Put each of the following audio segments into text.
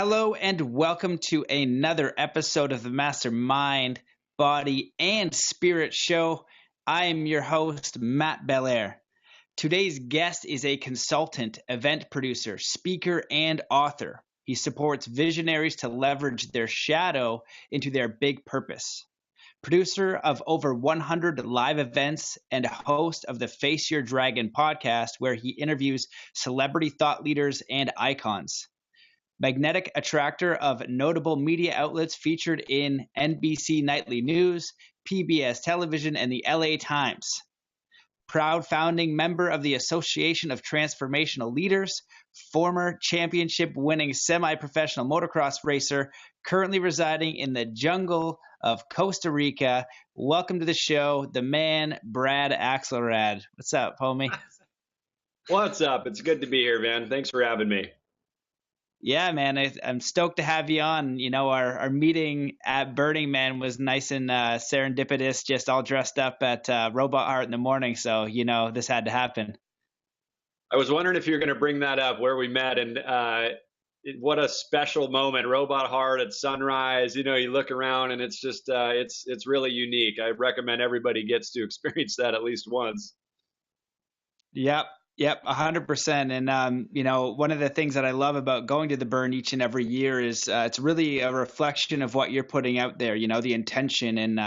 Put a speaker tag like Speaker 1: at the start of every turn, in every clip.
Speaker 1: Hello and welcome to another episode of the Mastermind, Body, and Spirit Show. I am your host, Matt Belair. Today's guest is a consultant, event producer, speaker, and author. He supports visionaries to leverage their shadow into their big purpose. Producer of over 100 live events and host of the Face Your Dragon podcast, where he interviews celebrity thought leaders and icons. Magnetic attractor of notable media outlets featured in NBC Nightly News, PBS Television, and the LA Times. Proud founding member of the Association of Transformational Leaders, former championship-winning semi-professional motocross racer, currently residing in the jungle of Costa Rica. Welcome to the show, the man, Brad Axelrad. What's up, homie?
Speaker 2: What's up? It's good to be here, man. Thanks for having me.
Speaker 1: Yeah, man, I'm stoked to have you on. You know, our meeting at Burning Man was nice and serendipitous, just all dressed up at Robot Heart in the morning. So, you know, this had to happen.
Speaker 2: I was wondering if you're going to bring that up, where we met, and what a special moment. Robot Heart at sunrise. You know, you look around and it's just, it's really unique. I recommend everybody gets to experience that at least once.
Speaker 1: Yep, 100%. And, you know, one of the things that I love about going to the Burn each and every year is it's really a reflection of what you're putting out there, you know, the intention. And,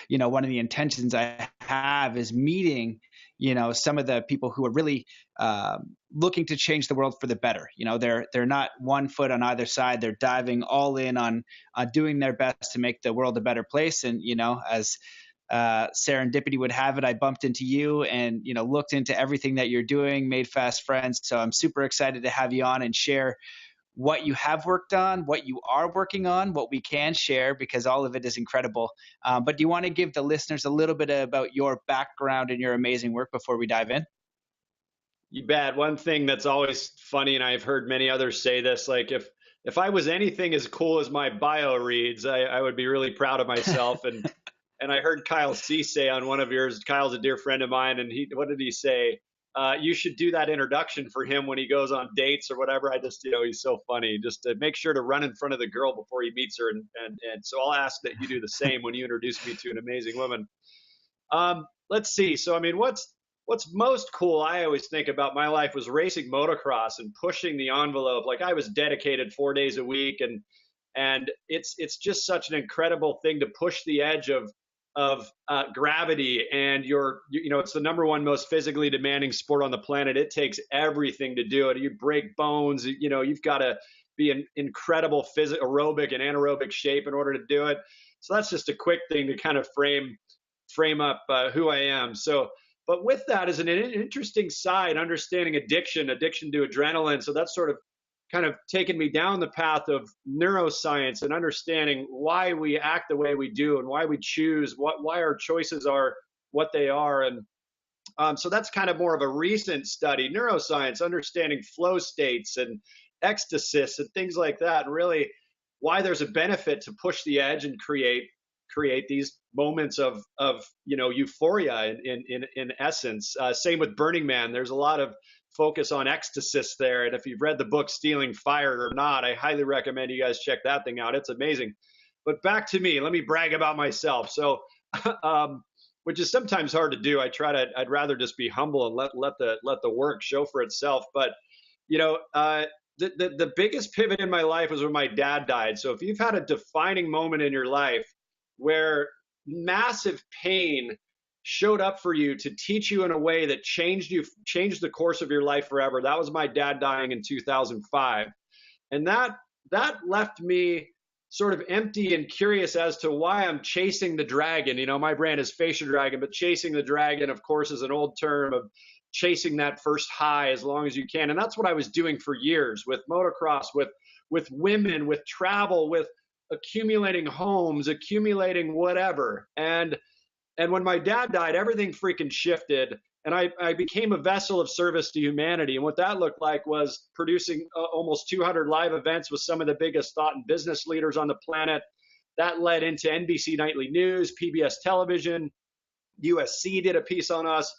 Speaker 1: you know, one of the intentions I have is meeting, you know, some of the people who are really looking to change the world for the better. You know, they're not one foot on either side. They're diving all in on doing their best to make the world a better place. And, you know, as serendipity would have it, I bumped into you and, you know, looked into everything that you're doing, made fast friends. So I'm super excited to have you on and share what you have worked on, what you are working on, what we can share, because all of it is incredible. But do you want to give the listeners a little bit about your background and your amazing work before we dive in?
Speaker 2: You bet. One thing that's always funny, and I've heard many others say this, like if I was anything as cool as my bio reads, I would be really proud of myself. And I heard Kyle C say on one of yours, Kyle's a dear friend of mine, and what did he say? You should do that introduction for him when he goes on dates or whatever. I just, you know, he's so funny. Just to make sure to run in front of the girl before he meets her. And so I'll ask that you do the same when you introduce me to an amazing woman. Let's see. So, I mean, what's most cool, I always think about my life, was racing motocross and pushing the envelope. Like, I was dedicated 4 days a week, and it's just such an incredible thing to push the edge of gravity. And you know, it's the number one most physically demanding sport on the planet. It takes everything to do it. You break bones, you know, you've got to be in incredible aerobic and anaerobic shape in order to do it. So that's just a quick thing to kind of frame up who I am. So, but with that is an interesting side, understanding addiction to adrenaline. So that's sort of kind of taken me down the path of neuroscience and understanding why we act the way we do and why we choose, why our choices are what they are. And so that's kind of more of a recent study, neuroscience, understanding flow states and ecstasies and things like that, and really why there's a benefit to push the edge and create these moments of you know, euphoria in essence. Same with Burning Man. There's a lot of focus on ecstasies there. And if you've read the book Stealing Fire or not, I highly recommend you guys check that thing out. It's amazing. But back to me, let me brag about myself. So, which is sometimes hard to do. I'd rather just be humble and let the work show for itself. But, you know, the biggest pivot in my life was when my dad died. So if you've had a defining moment in your life where massive pain showed up for you to teach you in a way that changed the course of your life forever, that was my dad dying in 2005. And that left me sort of empty and curious as to why I'm chasing the dragon. You know, my brand is Face Your Dragon, but chasing the dragon, of course, is an old term of chasing that first high as long as you can. And that's what I was doing for years with motocross, with women, with travel, with accumulating homes, accumulating whatever. And when my dad died, everything freaking shifted, and I became a vessel of service to humanity. And what that looked like was producing almost 200 live events with some of the biggest thought and business leaders on the planet. That led into NBC Nightly News, PBS Television, USC did a piece on us.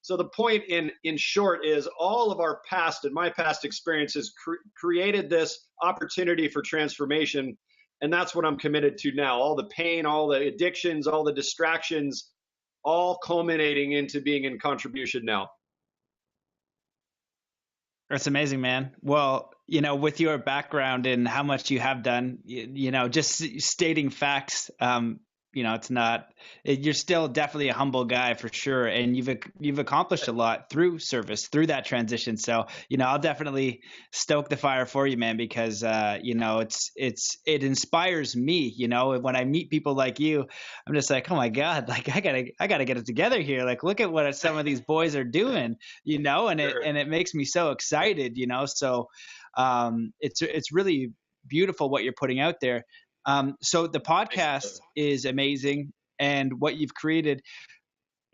Speaker 2: So the point in short is all of our past and my past experiences created this opportunity for transformation. And that's what I'm committed to now. All the pain, all the addictions, all the distractions, all culminating into being in contribution now.
Speaker 1: That's amazing, man. Well, with your background and how much you have done, just stating facts, it's not, you're still definitely a humble guy for sure. And you've accomplished a lot through service, through that transition. So, I'll definitely stoke the fire for you, man, because, it inspires me, when I meet people like you, I'm just like, oh my God, like I gotta get it together here. Like, look at what some of these boys are doing, and it makes me so excited, so, it's really beautiful what you're putting out there. So the podcast is amazing, and what you've created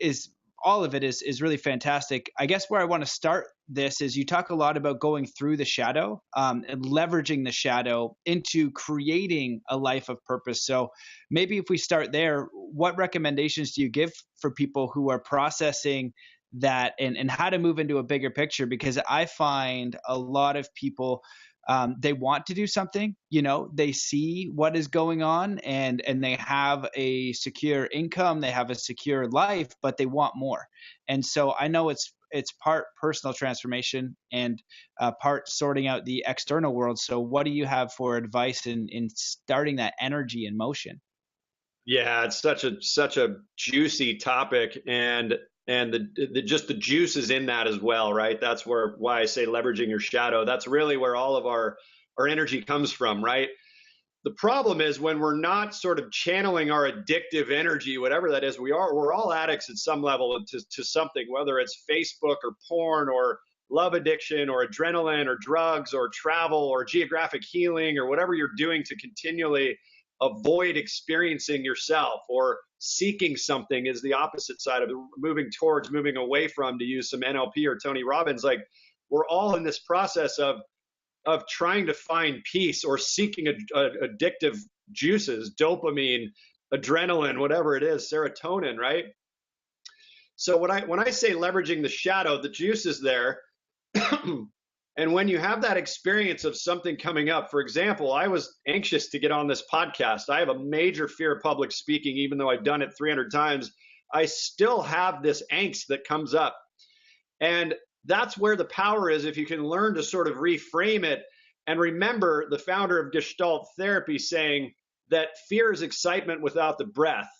Speaker 1: is all of it is really fantastic. I guess where I want to start this is you talk a lot about going through the shadow, and leveraging the shadow into creating a life of purpose. So maybe if we start there, what recommendations do you give for people who are processing that and how to move into a bigger picture? Because I find a lot of people, they want to do something, they see what is going on and they have a secure income, they have a secure life, but they want more. And so I know it's part personal transformation and part sorting out the external world. So what do you have for advice in starting that energy in motion?
Speaker 2: Yeah, it's such a juicy topic, and just the juice is in that as well, right? That's why I say leveraging your shadow. That's really where all of our energy comes from, right? The problem is when we're not sort of channeling our addictive energy, whatever that is, we're all addicts at some level to something, whether it's Facebook or porn or love addiction or adrenaline or drugs or travel or geographic healing or whatever you're doing to continually avoid experiencing yourself, or seeking something is the opposite side of it, moving towards, moving away from, to use some NLP or Tony Robbins. Like, we're all in this process of trying to find peace or seeking addictive juices, dopamine, adrenaline, whatever it is, serotonin, right? So when I say leveraging the shadow, the juice is there. And when you have that experience of something coming up, for example, I was anxious to get on this podcast. I have a major fear of public speaking, even though I've done it 300 times. I still have this angst that comes up. And that's where the power is, if you can learn to sort of reframe it and remember the founder of Gestalt therapy saying that fear is excitement without the breath.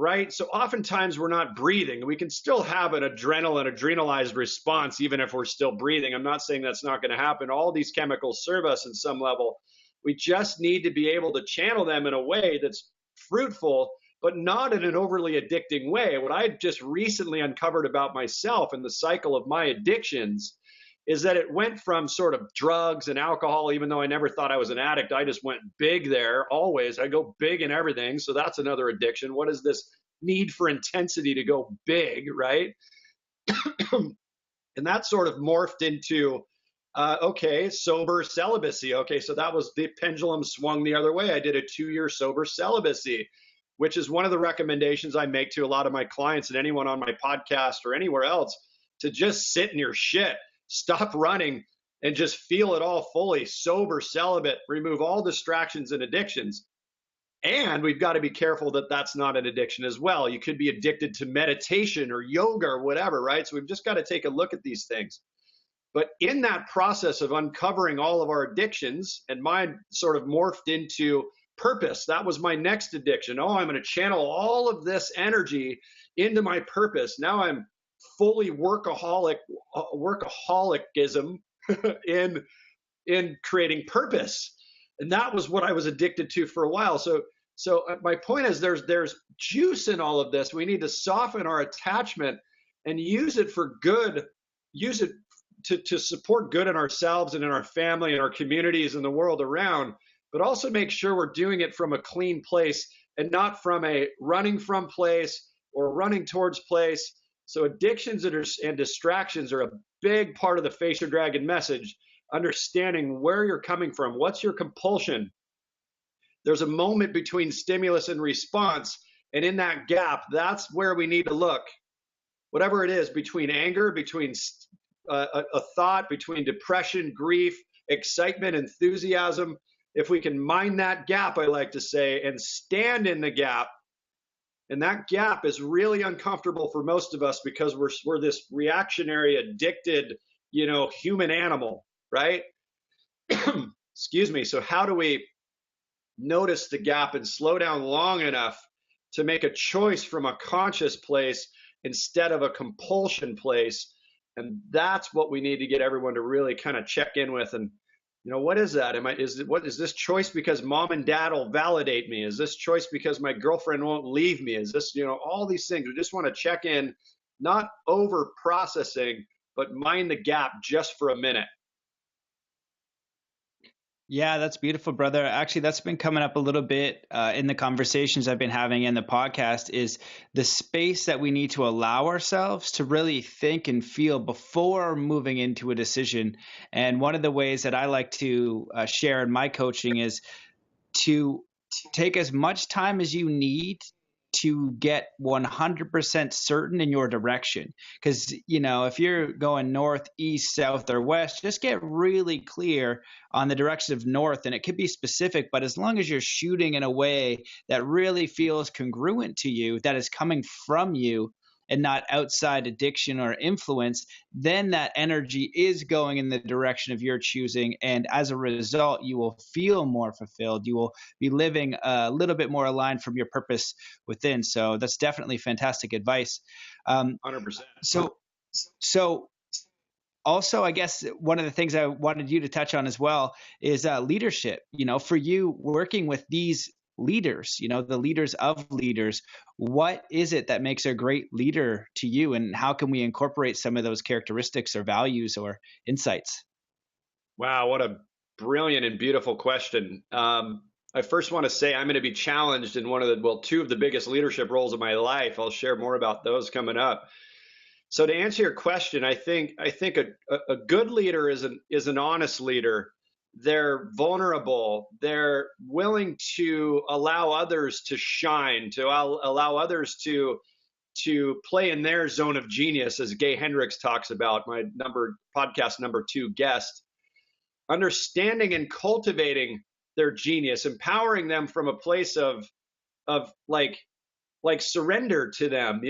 Speaker 2: Right? So oftentimes we're not breathing. We can still have an adrenalized response, even if we're still breathing. I'm not saying that's not going to happen. All these chemicals serve us in some level. We just need to be able to channel them in a way that's fruitful, but not in an overly addicting way. What I just recently uncovered about myself and the cycle of my addictions is that it went from sort of drugs and alcohol. Even though I never thought I was an addict, I just went big there always. I go big in everything. So that's another addiction. What is this need for intensity to go big, right? And that sort of morphed into, okay, sober celibacy. Okay, so that was the pendulum swung the other way. I did a 2-year sober celibacy, which is one of the recommendations I make to a lot of my clients and anyone on my podcast or anywhere else, to just sit in your shit. Stop running and just feel it all fully. Sober, celibate, remove all distractions and addictions. And we've got to be careful that that's not an addiction as well. You could be addicted to meditation or yoga or whatever, right? So we've just got to take a look at these things. But in that process of uncovering all of our addictions, and mine sort of morphed into purpose. That was my next addiction. Oh, I'm going to channel all of this energy into my purpose. Now I'm fully workaholicism in creating purpose, and that was what I was addicted to for a while. So my point is, there's juice in all of this. We need to soften our attachment and use it for good. Use it to support good in ourselves and in our family and our communities and the world around. But also make sure we're doing it from a clean place and not from a running from place or running towards place. So addictions and distractions are a big part of the Face Your Dragon message, understanding where you're coming from. What's your compulsion? There's a moment between stimulus and response, and in that gap, that's where we need to look. whatever it is, between anger, between a thought, between depression, grief, excitement, enthusiasm. If we can mind that gap, I like to say, and stand in the gap, and that gap is really uncomfortable for most of us because we're this reactionary, addicted, human animal, right? Excuse me. So how do we notice the gap and slow down long enough to make a choice from a conscious place instead of a compulsion place? And that's what we need to get everyone to really kind of check in with. And what is that? What is this choice because mom and dad will validate me? Is this choice because my girlfriend won't leave me? Is this, all these things? We just want to check in, not over processing, but mind the gap just for a minute.
Speaker 1: Yeah, that's beautiful, brother. Actually, that's been coming up a little bit in the conversations I've been having in the podcast, is the space that we need to allow ourselves to really think and feel before moving into a decision. And one of the ways that I like to share in my coaching is to take as much time as you need to get 100% certain in your direction. Because, if you're going north, east, south, or west, just get really clear on the direction of north. And it could be specific, but as long as you're shooting in a way that really feels congruent to you, that is coming from you, and not outside addiction or influence, then that energy is going in the direction of your choosing. And as a result, you will feel more fulfilled. You will be living a little bit more aligned from your purpose within. So that's definitely fantastic advice.
Speaker 2: 100%.
Speaker 1: So also, I guess one of the things I wanted you to touch on as well is leadership. For you working with these leaders, the leaders of leaders, what is it that makes a great leader to you, and how can we incorporate some of those characteristics or values or insights?
Speaker 2: Wow, what a brilliant and beautiful question. I first want to say I'm going to be challenged in two of the biggest leadership roles of my life. I'll share more about those coming up. So to answer your question, I think a good leader is an honest leader. They're vulnerable. They're willing to allow others to shine, to allow others to play in their zone of genius, as Gay Hendricks talks about, my podcast number 2 guest. Understanding and cultivating their genius, empowering them from a place of like surrender to them.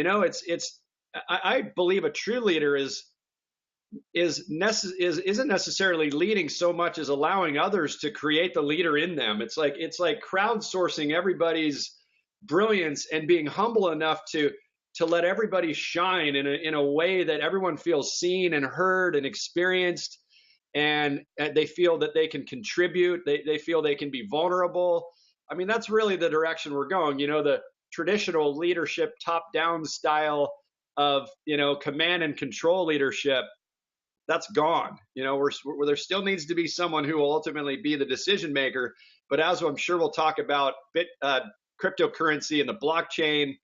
Speaker 2: I believe a true leader isn't necessarily leading so much as allowing others to create the leader in them. It's like crowdsourcing everybody's brilliance and being humble enough to let everybody shine in a way that everyone feels seen and heard and experienced, and they feel that they can contribute. They feel they can be vulnerable. I mean, that's really the direction we're going. The traditional leadership top-down style of command and control leadership, that's gone. There still needs to be someone who will ultimately be the decision maker. But as I'm sure we'll talk about cryptocurrency and the blockchain,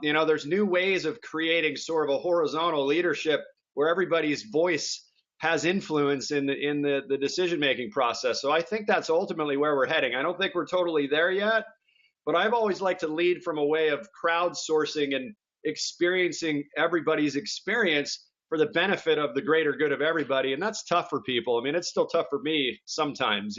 Speaker 2: there's new ways of creating sort of a horizontal leadership where everybody's voice has influence in the decision making process. So I think that's ultimately where we're heading. I don't think we're totally there yet, but I've always liked to lead from a way of crowdsourcing and experiencing everybody's experience for the benefit of the greater good of everybody. And that's tough for people. I mean, it's still tough for me sometimes,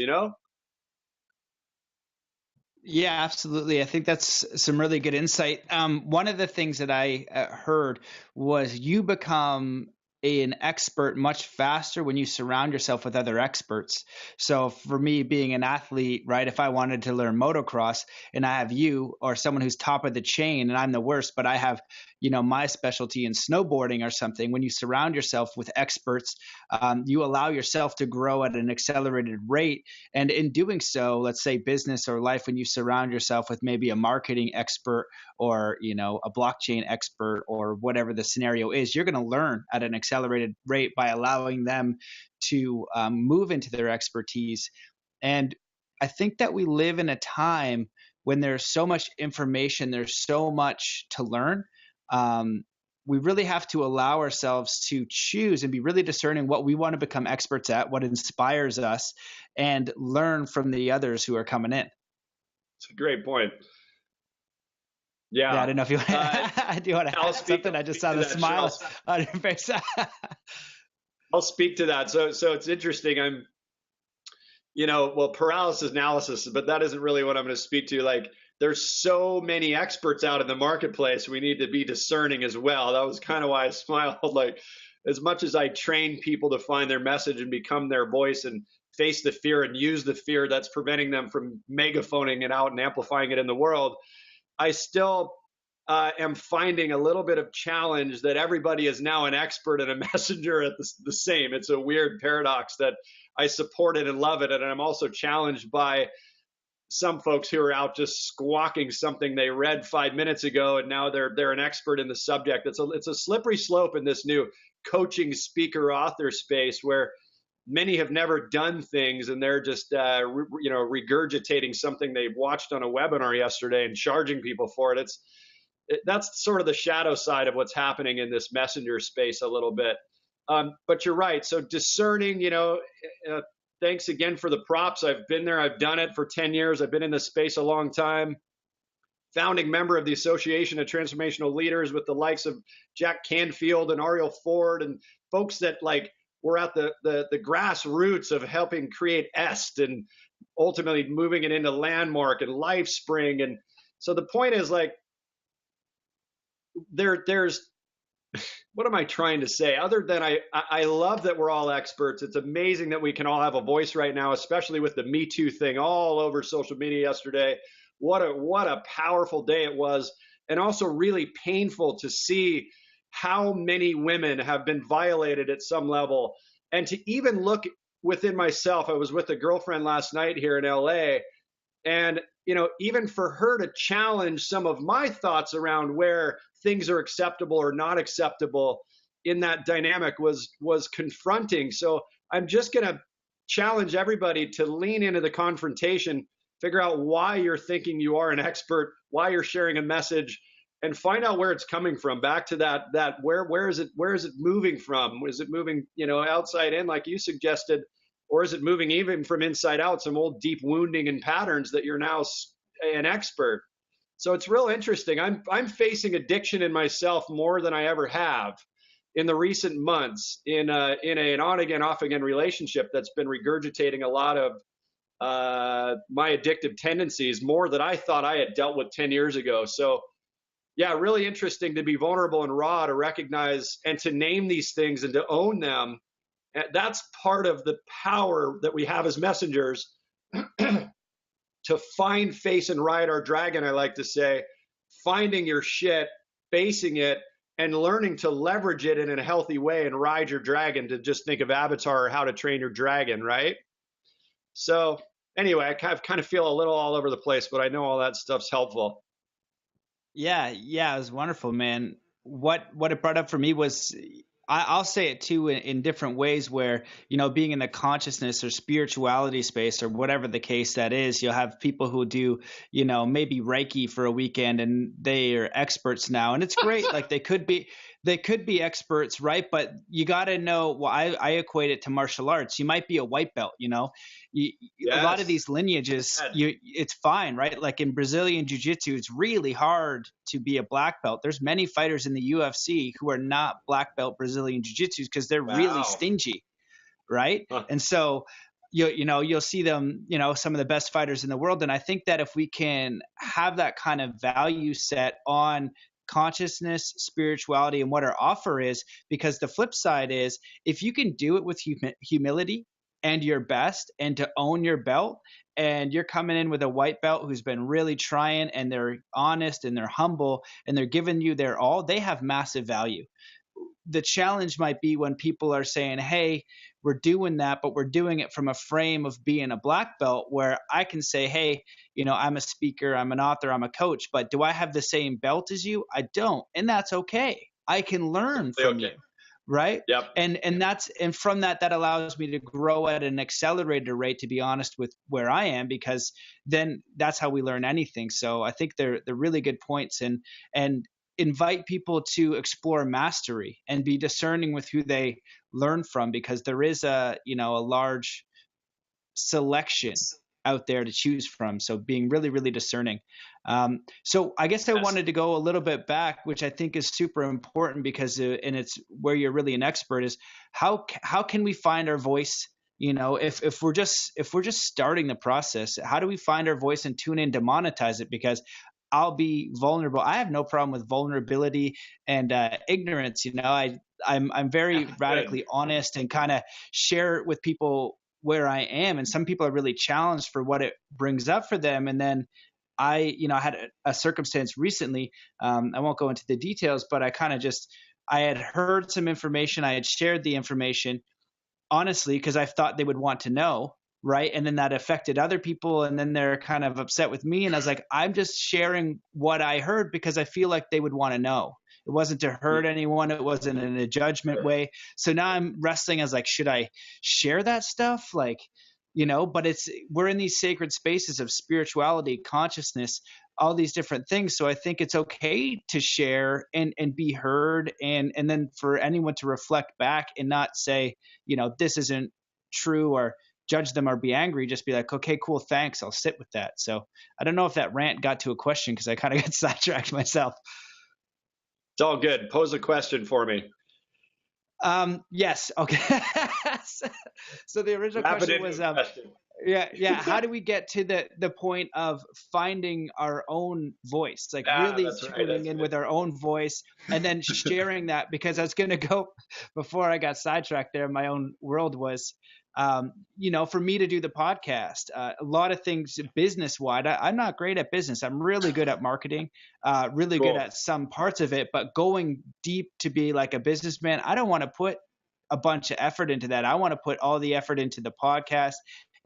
Speaker 1: Yeah, absolutely. I think that's some really good insight. One of the things that I heard was you become an expert much faster when you surround yourself with other experts. So for me, being an athlete, right, if I wanted to learn motocross and I have you or someone who's top of the chain and I'm the worst, but I have, my specialty in snowboarding or something, when you surround yourself with experts, you allow yourself to grow at an accelerated rate. And in doing so, let's say business or life, when you surround yourself with maybe a marketing expert or, a blockchain expert or whatever the scenario is, you're going to learn at an accelerated rate by allowing them to move into their expertise. And I think that we live in a time when there's so much information, there's so much to learn. We really have to allow ourselves to choose and be really discerning what we want to become experts at, what inspires us, and learn from the others who are coming in.
Speaker 2: It's a great point.
Speaker 1: Yeah, I
Speaker 2: Yeah.
Speaker 1: don't know if you
Speaker 2: Uh,
Speaker 1: do you want to
Speaker 2: I'll
Speaker 1: add something? I just
Speaker 2: speak
Speaker 1: saw
Speaker 2: to
Speaker 1: the
Speaker 2: that. Sure.
Speaker 1: smile on your face.
Speaker 2: I'll speak to that. So it's interesting. Well, paralysis analysis, but that isn't really what I'm going to speak to. Like, there's so many experts out in the marketplace. We need to be discerning as well. That was kind of why I smiled. Like, as much as I train people to find their message and become their voice and face the fear and use the fear that's preventing them from megaphoning it out and amplifying it in the world, I still am finding a little bit of challenge that everybody is now an expert and a messenger at the same. It's a weird paradox that I support it and love it, and I'm also challenged by some folks who are out just squawking something they read 5 minutes ago, and now they're an expert in the subject. It's a slippery slope in this new coaching speaker author space where many have never done things and they're just regurgitating something they watched on a webinar yesterday and charging people for it. That's sort of the shadow side of what's happening in this messenger space a little bit. But you're right. So discerning, thanks again for the props. I've been there. I've done it for 10 years. I've been in this space a long time. Founding member of the Association of Transformational Leaders with the likes of Jack Canfield and Ariel Ford and folks that like were at the grassroots of helping create EST and ultimately moving it into Landmark and LifeSpring. And so the point is like, there's what am I trying to say? Other than I love that we're all experts. It's amazing that we can all have a voice right now, especially with the Me Too thing all over social media yesterday. What a powerful day it was, and also really painful to see how many women have been violated at some level. And to even look within myself, I was with a girlfriend last night here in LA, and even for her to challenge some of my thoughts around where things are acceptable or not acceptable in that dynamic was confronting. So I'm just going to challenge everybody to lean into the confrontation, figure out why you're thinking you are an expert, why you're sharing a message, and find out where it's coming from. Back to that where is it moving from? Is it moving outside in like you suggested? Or is it moving even from inside out, some old deep wounding and patterns that you're now an expert? So it's real interesting. I'm facing addiction in myself more than I ever have in the recent months in an on again, off again relationship that's been regurgitating a lot of my addictive tendencies, more that I thought I had dealt with 10 years ago. So yeah, really interesting to be vulnerable and raw, to recognize and to name these things and to own them. That's part of the power that we have as messengers to find, face, and ride our dragon, I like to say, finding your shit, facing it, and learning to leverage it in a healthy way and ride your dragon, to just think of Avatar or How to Train Your Dragon, right? So anyway, I kind of feel a little all over the place, but I know all that stuff's helpful.
Speaker 1: Yeah, it was wonderful, man. What it brought up for me was I'll say it too in different ways where, being in the consciousness or spirituality space or whatever the case that is, you'll have people who do, maybe Reiki for a weekend and they are experts now. And it's great. Like they could be experts, right? But you got to know, well, I equate it to martial arts. You might be a white belt, a lot of
Speaker 2: Yes.
Speaker 1: these lineages, it's fine, right? Like in Brazilian jiu-jitsu, it's really hard to be a black belt. There's many fighters in the UFC who are not black belt Brazilian jiu-jitsu because they're really
Speaker 2: Wow.
Speaker 1: stingy, right?
Speaker 2: Huh.
Speaker 1: And so you'll see them, some of the best fighters in the world. And I think that if we can have that kind of value set on consciousness, spirituality, and what our offer is, because the flip side is if you can do it with humility and your best and to own your belt, and you're coming in with a white belt who's been really trying and they're honest and they're humble and they're giving you their all, they have massive value. The challenge might be when people are saying, hey, we're doing that, but we're doing it from a frame of being a black belt, where I can say, hey, I'm a speaker, I'm an author, I'm a coach, but do I have the same belt as you? I don't. And that's okay. I can learn from you. Right.
Speaker 2: Yep.
Speaker 1: And from that allows me to grow at an accelerated rate, to be honest with where I am, because then that's how we learn anything. So I think they're really good points, and invite people to explore mastery and be discerning with who they learn from, because there is a large selection out there to choose from. So being really, really discerning. So I guess I wanted to go a little bit back, which I think is super important because, and it's where you're really an expert, is how can we find our voice? If we're just starting the process, how do we find our voice and tune in to monetize it? Because I'll be vulnerable. I have no problem with vulnerability and ignorance. I'm very radically honest and kind of share with people where I am. And some people are really challenged for what it brings up for them. And then I had a circumstance recently. I won't go into the details, but I had heard some information. I had shared the information honestly because I thought they would want to know. Right. And then that affected other people. And then they're kind of upset with me. And I was like, I'm just sharing what I heard because I feel like they would want to know. It wasn't to hurt anyone. It wasn't in a judgment way. So now I'm wrestling as like, should I share that stuff? Like, but we're in these sacred spaces of spirituality, consciousness, all these different things. So I think it's okay to share and be heard. And then for anyone to reflect back and not say, this isn't true or judge them or be angry, just be like, okay, cool, thanks, I'll sit with that. So I don't know if that rant got to a question because I kind of got sidetracked myself.
Speaker 2: It's all good. Pose a question for me.
Speaker 1: Yes. Okay. So the original question was, yeah. How do we get to the point of finding our own voice, like really tuning in with our own voice and then sharing that? Because I was going to go before I got sidetracked there. My own world was, for me to do the podcast, a lot of things business wide. I'm not great at business. I'm really good at marketing, really good at some parts of it, but going deep to be like a businessman, I don't want to put a bunch of effort into that. I want to put all the effort into the podcast,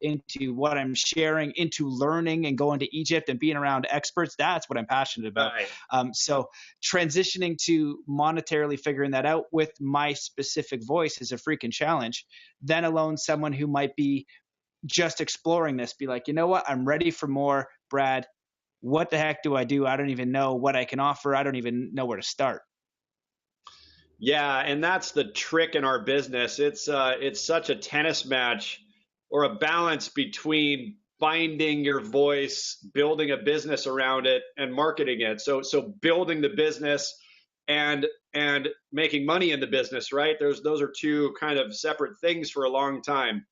Speaker 1: into what I'm sharing, into learning and going to Egypt and being around experts. That's what I'm passionate about. Right. So transitioning to monetarily figuring that out with my specific voice is a freaking challenge. Then alone, someone who might be just exploring this, be like, you know what? I'm ready for more, Brad. What the heck do I do? I don't even know what I can offer. I don't even know where to start.
Speaker 2: Yeah, and that's the trick in our business. It's such a tennis match, or a balance between finding your voice, building a business around it, and marketing it. So building the business and making money in the business, right? Those are two kind of separate things for a long time.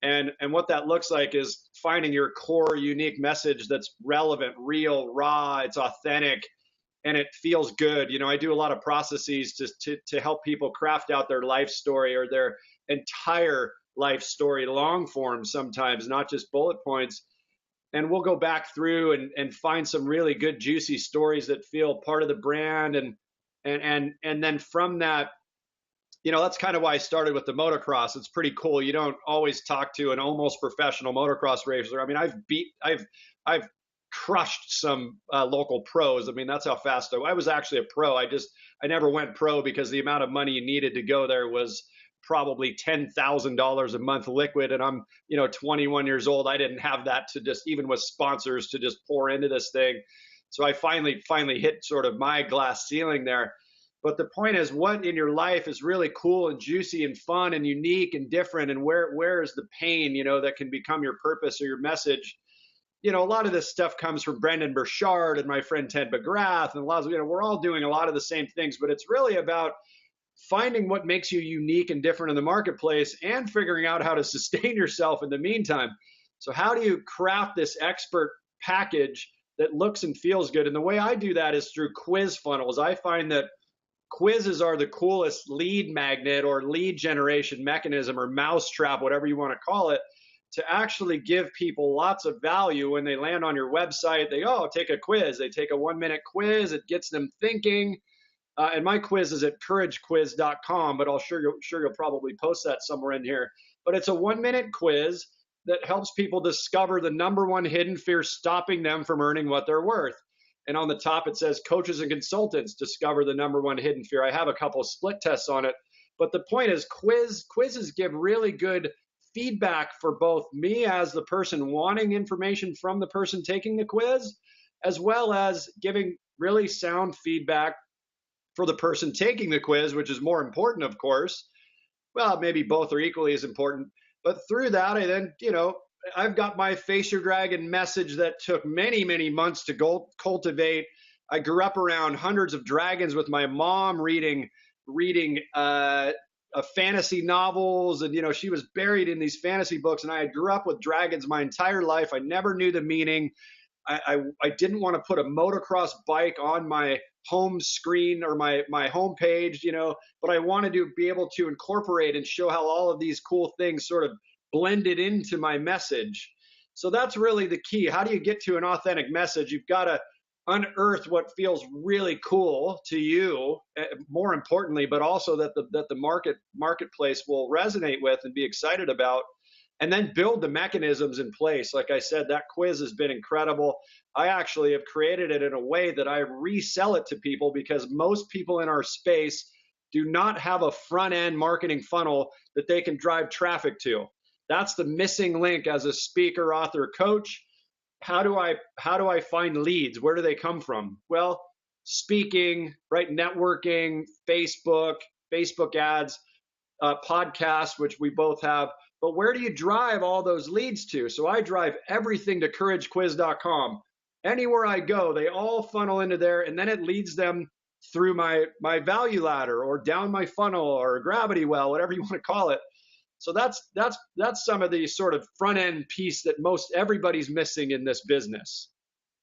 Speaker 2: And what that looks like is finding your core unique message that's relevant, real, raw, it's authentic, and it feels good. I do a lot of processes to help people craft out their life story or their entire life story, long form sometimes, not just bullet points. And we'll go back through and find some really good juicy stories that feel part of the brand. And then from that, that's kind of why I started with the motocross. It's pretty cool. You don't always talk to an almost professional motocross racer. I mean, I've crushed some local pros. I mean, that's how fast I was actually a pro. I never went pro because the amount of money you needed to go there was probably $10,000 a month liquid. And I'm, 21 years old. I didn't have that to just, even with sponsors, to just pour into this thing. So I finally hit sort of my glass ceiling there. But the point is, what in your life is really cool and juicy and fun and unique and different, and where is the pain, that can become your purpose or your message? A lot of this stuff comes from Brendan Burchard and my friend Ted McGrath, and a lot of, we're all doing a lot of the same things, but it's really about finding what makes you unique and different in the marketplace and figuring out how to sustain yourself in the meantime. So how do you craft this expert package that looks and feels good? And the way I do that is through quiz funnels. I find that quizzes are the coolest lead magnet or lead generation mechanism or mousetrap, whatever you want to call it, to actually give people lots of value when they land on your website. They take a quiz. They take a 1-minute quiz. It gets them thinking. And my quiz is at couragequiz.com, but sure you'll probably post that somewhere in here. But it's a 1-minute quiz that helps people discover the number one hidden fear stopping them from earning what they're worth. And on the top, it says coaches and consultants discover the number one hidden fear. I have a couple of split tests on it. But the point is, quizzes give really good feedback for both me as the person wanting information from the person taking the quiz, as well as giving really sound feedback for the person taking the quiz, which is more important, of course. Well, maybe both are equally as important. But through that, I then, I've got my Face Your Dragon message that took many, many months to cultivate. I grew up around hundreds of dragons with my mom reading fantasy novels, and she was buried in these fantasy books. And I grew up with dragons my entire life. I never knew the meaning. I didn't want to put a motocross bike on my home screen or my home page, but I wanted to be able to incorporate and show how all of these cool things sort of blended into my message. So that's really the key. How do you get to an authentic message? You've got to unearth what feels really cool to you, more importantly, but also that the marketplace will resonate with and be excited about, and then build the mechanisms in place. Like I said, that quiz has been incredible. I actually have created it in a way that I resell it to people, because most people in our space do not have a front end marketing funnel that they can drive traffic to. That's the missing link as a speaker, author, coach. How do I find leads? Where do they come from? Well, speaking, right? Networking, Facebook ads, podcasts, which we both have. But where do you drive all those leads to? So I drive everything to couragequiz.com. Anywhere I go, they all funnel into there, and then it leads them through my value ladder, or down my funnel, or gravity well, whatever you want to call it. So that's some of the sort of front end piece that most everybody's missing in this business.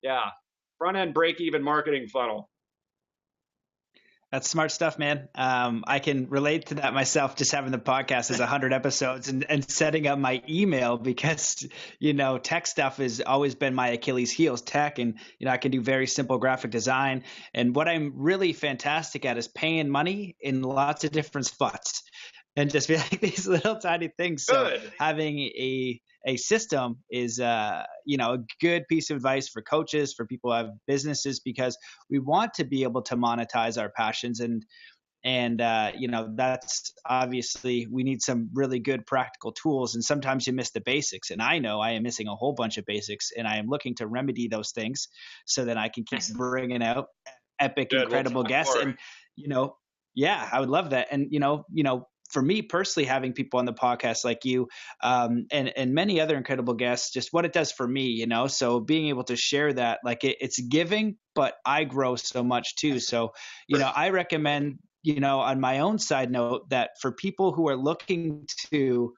Speaker 2: Yeah, front end break even marketing funnel.
Speaker 1: That's smart stuff, man. I can relate to that myself, just having the podcast as 100 episodes and setting up my email, because, tech stuff has always been my Achilles heels, tech. And, I can do very simple graphic design. And what I'm really fantastic at is paying money in lots of different spots and just be like these little tiny things.
Speaker 2: Good.
Speaker 1: So having a system is, a good piece of advice for coaches, for people who have businesses, because we want to be able to monetize our passions. And that's obviously, we need some really good practical tools. And sometimes you miss the basics. And I know I am missing a whole bunch of basics, and I am looking to remedy those things so that I can keep bringing out epic, incredible guests. And, yeah, I would love that. And, for me personally, having people on the podcast like you, and many other incredible guests, just what it does for me, so being able to share that, like it's giving, but I grow so much too. So, I recommend, on my own side note, that for people who are looking to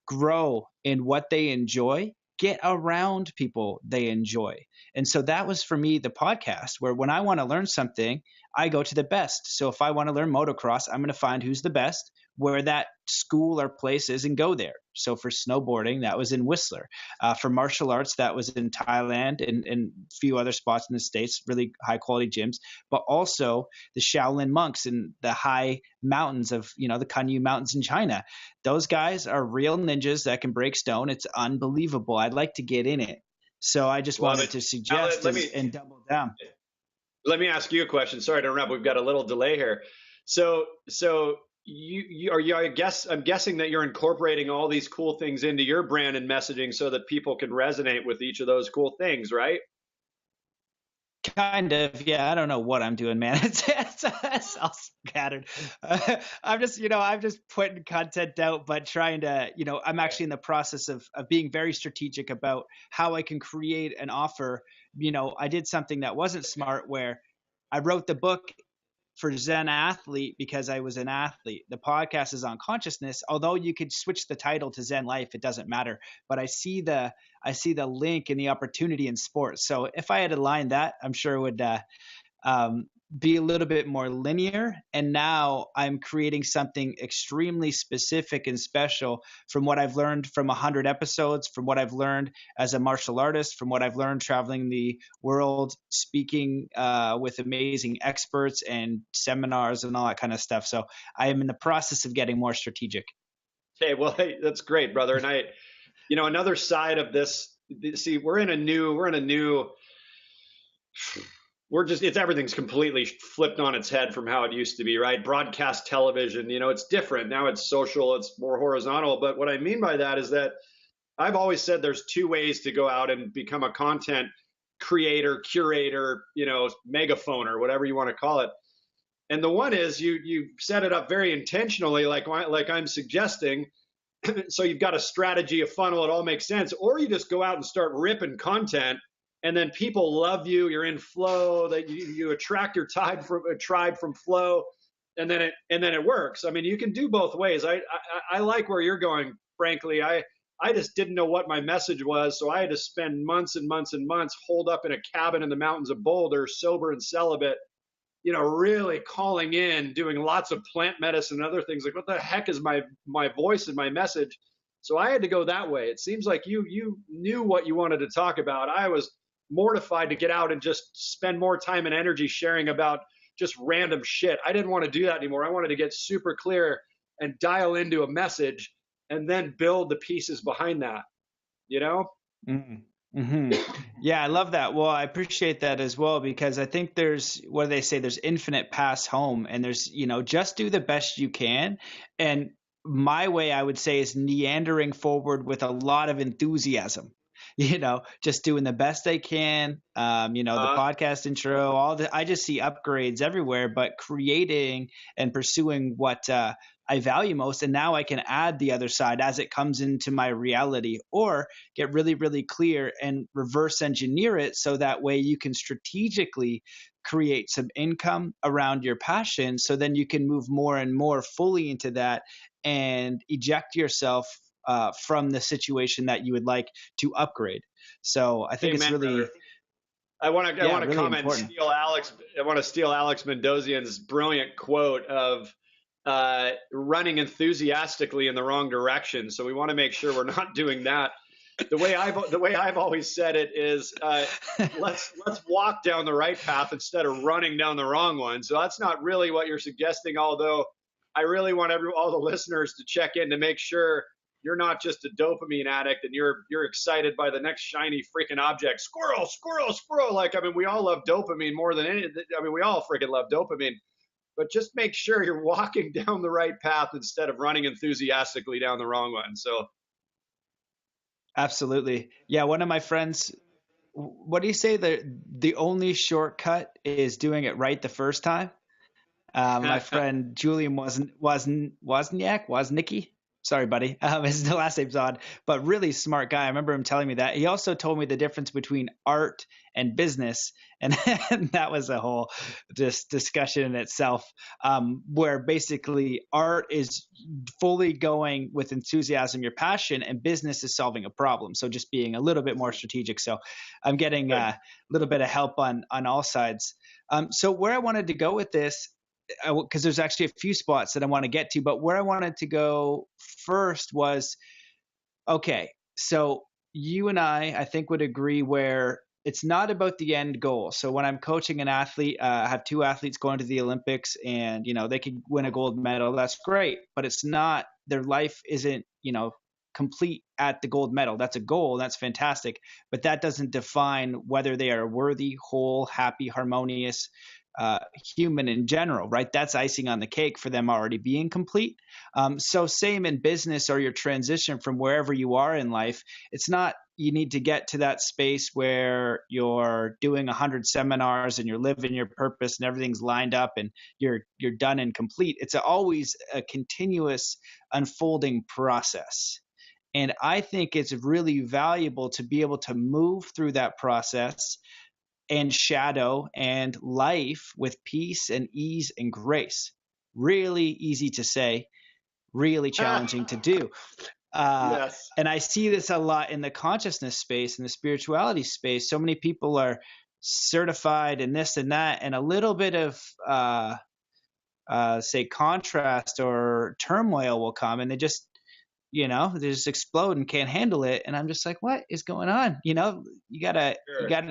Speaker 1: grow in what they enjoy, get around people they enjoy. And so that was for me the podcast, where when I want to learn something, I go to the best. So if I want to learn motocross, I'm going to find who's the best, where that school or place is, and go there. So for snowboarding, that was in Whistler. For martial arts, that was in Thailand and a few other spots in the States, really high quality gyms, but also the Shaolin monks in the high mountains of, the Kanyu Mountains in China. Those guys are real ninjas that can break stone. It's unbelievable. I'd like to get in it. So I just wanted to suggest and double down.
Speaker 2: Let me ask you a question. Sorry to interrupt. We've got a little delay here. So I'm guessing that you're incorporating all these cool things into your brand and messaging so that people can resonate with each of those cool things, right?
Speaker 1: Kind of, yeah. I don't know what I'm doing, man. It's all scattered. I'm just putting content out, but trying to, I'm actually in the process of being very strategic about how I can create an offer. I did something that wasn't smart, where I wrote the book for Zen Athlete because I was an athlete. The podcast is on consciousness. Although you could switch the title to Zen Life, it doesn't matter. But I see the link and the opportunity in sports. So if I had aligned that, I'm sure it would be a little bit more linear. And now I'm creating something extremely specific and special from what I've learned from 100 episodes, from what I've learned as a martial artist, from what I've learned traveling the world, speaking with amazing experts and seminars and all that kind of stuff. So I am in the process of getting more strategic.
Speaker 2: Okay, well, hey, that's great, brother. And another side of this, see, everything's completely flipped on its head from how it used to be, right? Broadcast television, it's different. Now it's social, it's more horizontal. But what I mean by that is that I've always said there's two ways to go out and become a content creator, curator, megaphone, or whatever you want to call it. And the one is you set it up very intentionally, like I'm suggesting, So you've got a strategy, a funnel, it all makes sense. Or you just go out and start ripping content, and then people love you. You're in flow. That you attract your tribe from flow, and then it works. I mean, you can do both ways. I like where you're going. Frankly, I just didn't know what my message was, so I had to spend months and months and months holed up in a cabin in the mountains of Boulder, sober and celibate, really calling in, doing lots of plant medicine and other things. Like, what the heck is my voice and my message? So I had to go that way. It seems like you knew what you wanted to talk about. I was mortified to get out and just spend more time and energy sharing about just random shit. I didn't want to do that anymore. I wanted to get super clear and dial into a message and then build the pieces behind that,
Speaker 1: Mm-hmm. Yeah, I love that. Well, I appreciate that as well, because I think there's, what do they say? There's infinite paths home, and there's, just do the best you can. And my way, I would say, is meandering forward with a lot of enthusiasm. Just doing the best I can. The podcast intro, I just see upgrades everywhere, but creating and pursuing what I value most. And now I can add the other side as it comes into my reality, or get really, really clear and reverse engineer it. So that way you can strategically create some income around your passion. So then you can move more and more fully into that and eject yourself from the situation that you would like to upgrade. So I think it's really,
Speaker 2: brother. I want to
Speaker 1: really
Speaker 2: comment.
Speaker 1: important.
Speaker 2: I want to steal Alex Mendozian's brilliant quote of running enthusiastically in the wrong direction. So we want to make sure we're not doing that. The way I've always said it is, let's walk down the right path instead of running down the wrong one. So that's not really what you're suggesting. Although I really want all the listeners to check in to make sure you're not just a dopamine addict and you're excited by the next shiny freaking object. Squirrel, squirrel, squirrel. Like, I mean, we all love dopamine more than anything. I mean, we all freaking love dopamine. But just make sure you're walking down the right path instead of running enthusiastically down the wrong one. So,
Speaker 1: absolutely. Yeah, one of my friends, what do you say? The only shortcut is doing it right the first time. My friend Julian Wozniacki. Sorry, buddy. His last name's odd, but really smart guy. I remember him telling me that. He also told me the difference between art and business, and that was a whole discussion in itself, where basically art is fully going with enthusiasm, your passion, and business is solving a problem. So just being a little bit more strategic. So I'm getting a little bit of help on all sides. So where I wanted to go with this, because there's actually a few spots that I want to get to, but where I wanted to go first was, okay, so you and I think would agree where it's not about the end goal. So when I'm coaching an athlete, I have two athletes going to the Olympics, and they could win a gold medal. That's great, but it's not, their life isn't complete at the gold medal. That's a goal, and that's fantastic, but that doesn't define whether they are worthy, whole, happy, harmonious human in general, right? That's icing on the cake for them already being complete. So same in business or your transition from wherever you are in life. It's not, you need to get to that space where you're doing 100 seminars and you're living your purpose and everything's lined up and you're done and complete. It's always a continuous unfolding process. And I think it's really valuable to be able to move through that process and shadow and life with peace and ease and grace. Really easy to say, really challenging to do.
Speaker 2: Yes.
Speaker 1: And I see this a lot in the consciousness space and the spirituality space. So many people are certified in this and that, and a little bit of say contrast or turmoil will come, and they just they just explode and can't handle it. And I'm just like, what is going on? You gotta,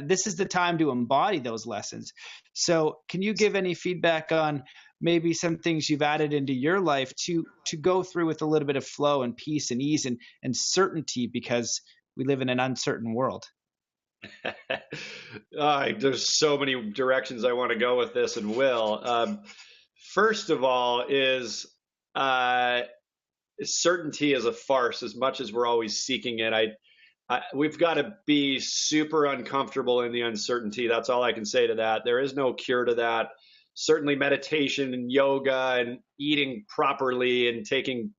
Speaker 1: this is the time to embody those lessons. So can you give any feedback on maybe some things you've added into your life to go through with a little bit of flow and peace and ease and certainty, because we live in an uncertain world?
Speaker 2: There's so many directions I want to go with this, and will. First of all is, certainty is a farce as much as we're always seeking it. We've got to be super uncomfortable in the uncertainty. That's all I can say to that. There is no cure to that. Certainly meditation and yoga and eating properly and taking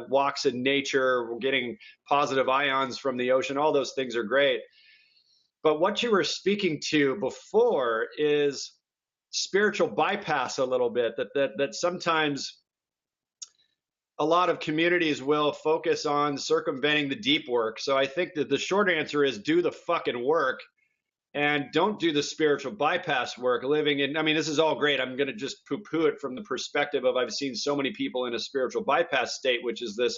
Speaker 2: walks in nature, we're getting positive ions from the ocean. All those things are great. But what you were speaking to before is spiritual bypass a little bit, that sometimes a lot of communities will focus on circumventing the deep work. So I think that the short answer is do the fucking work and don't do the spiritual bypass work. Living in, I mean, this is all great. I'm going to just poo poo it from the perspective of I've seen so many people in a spiritual bypass state, which is this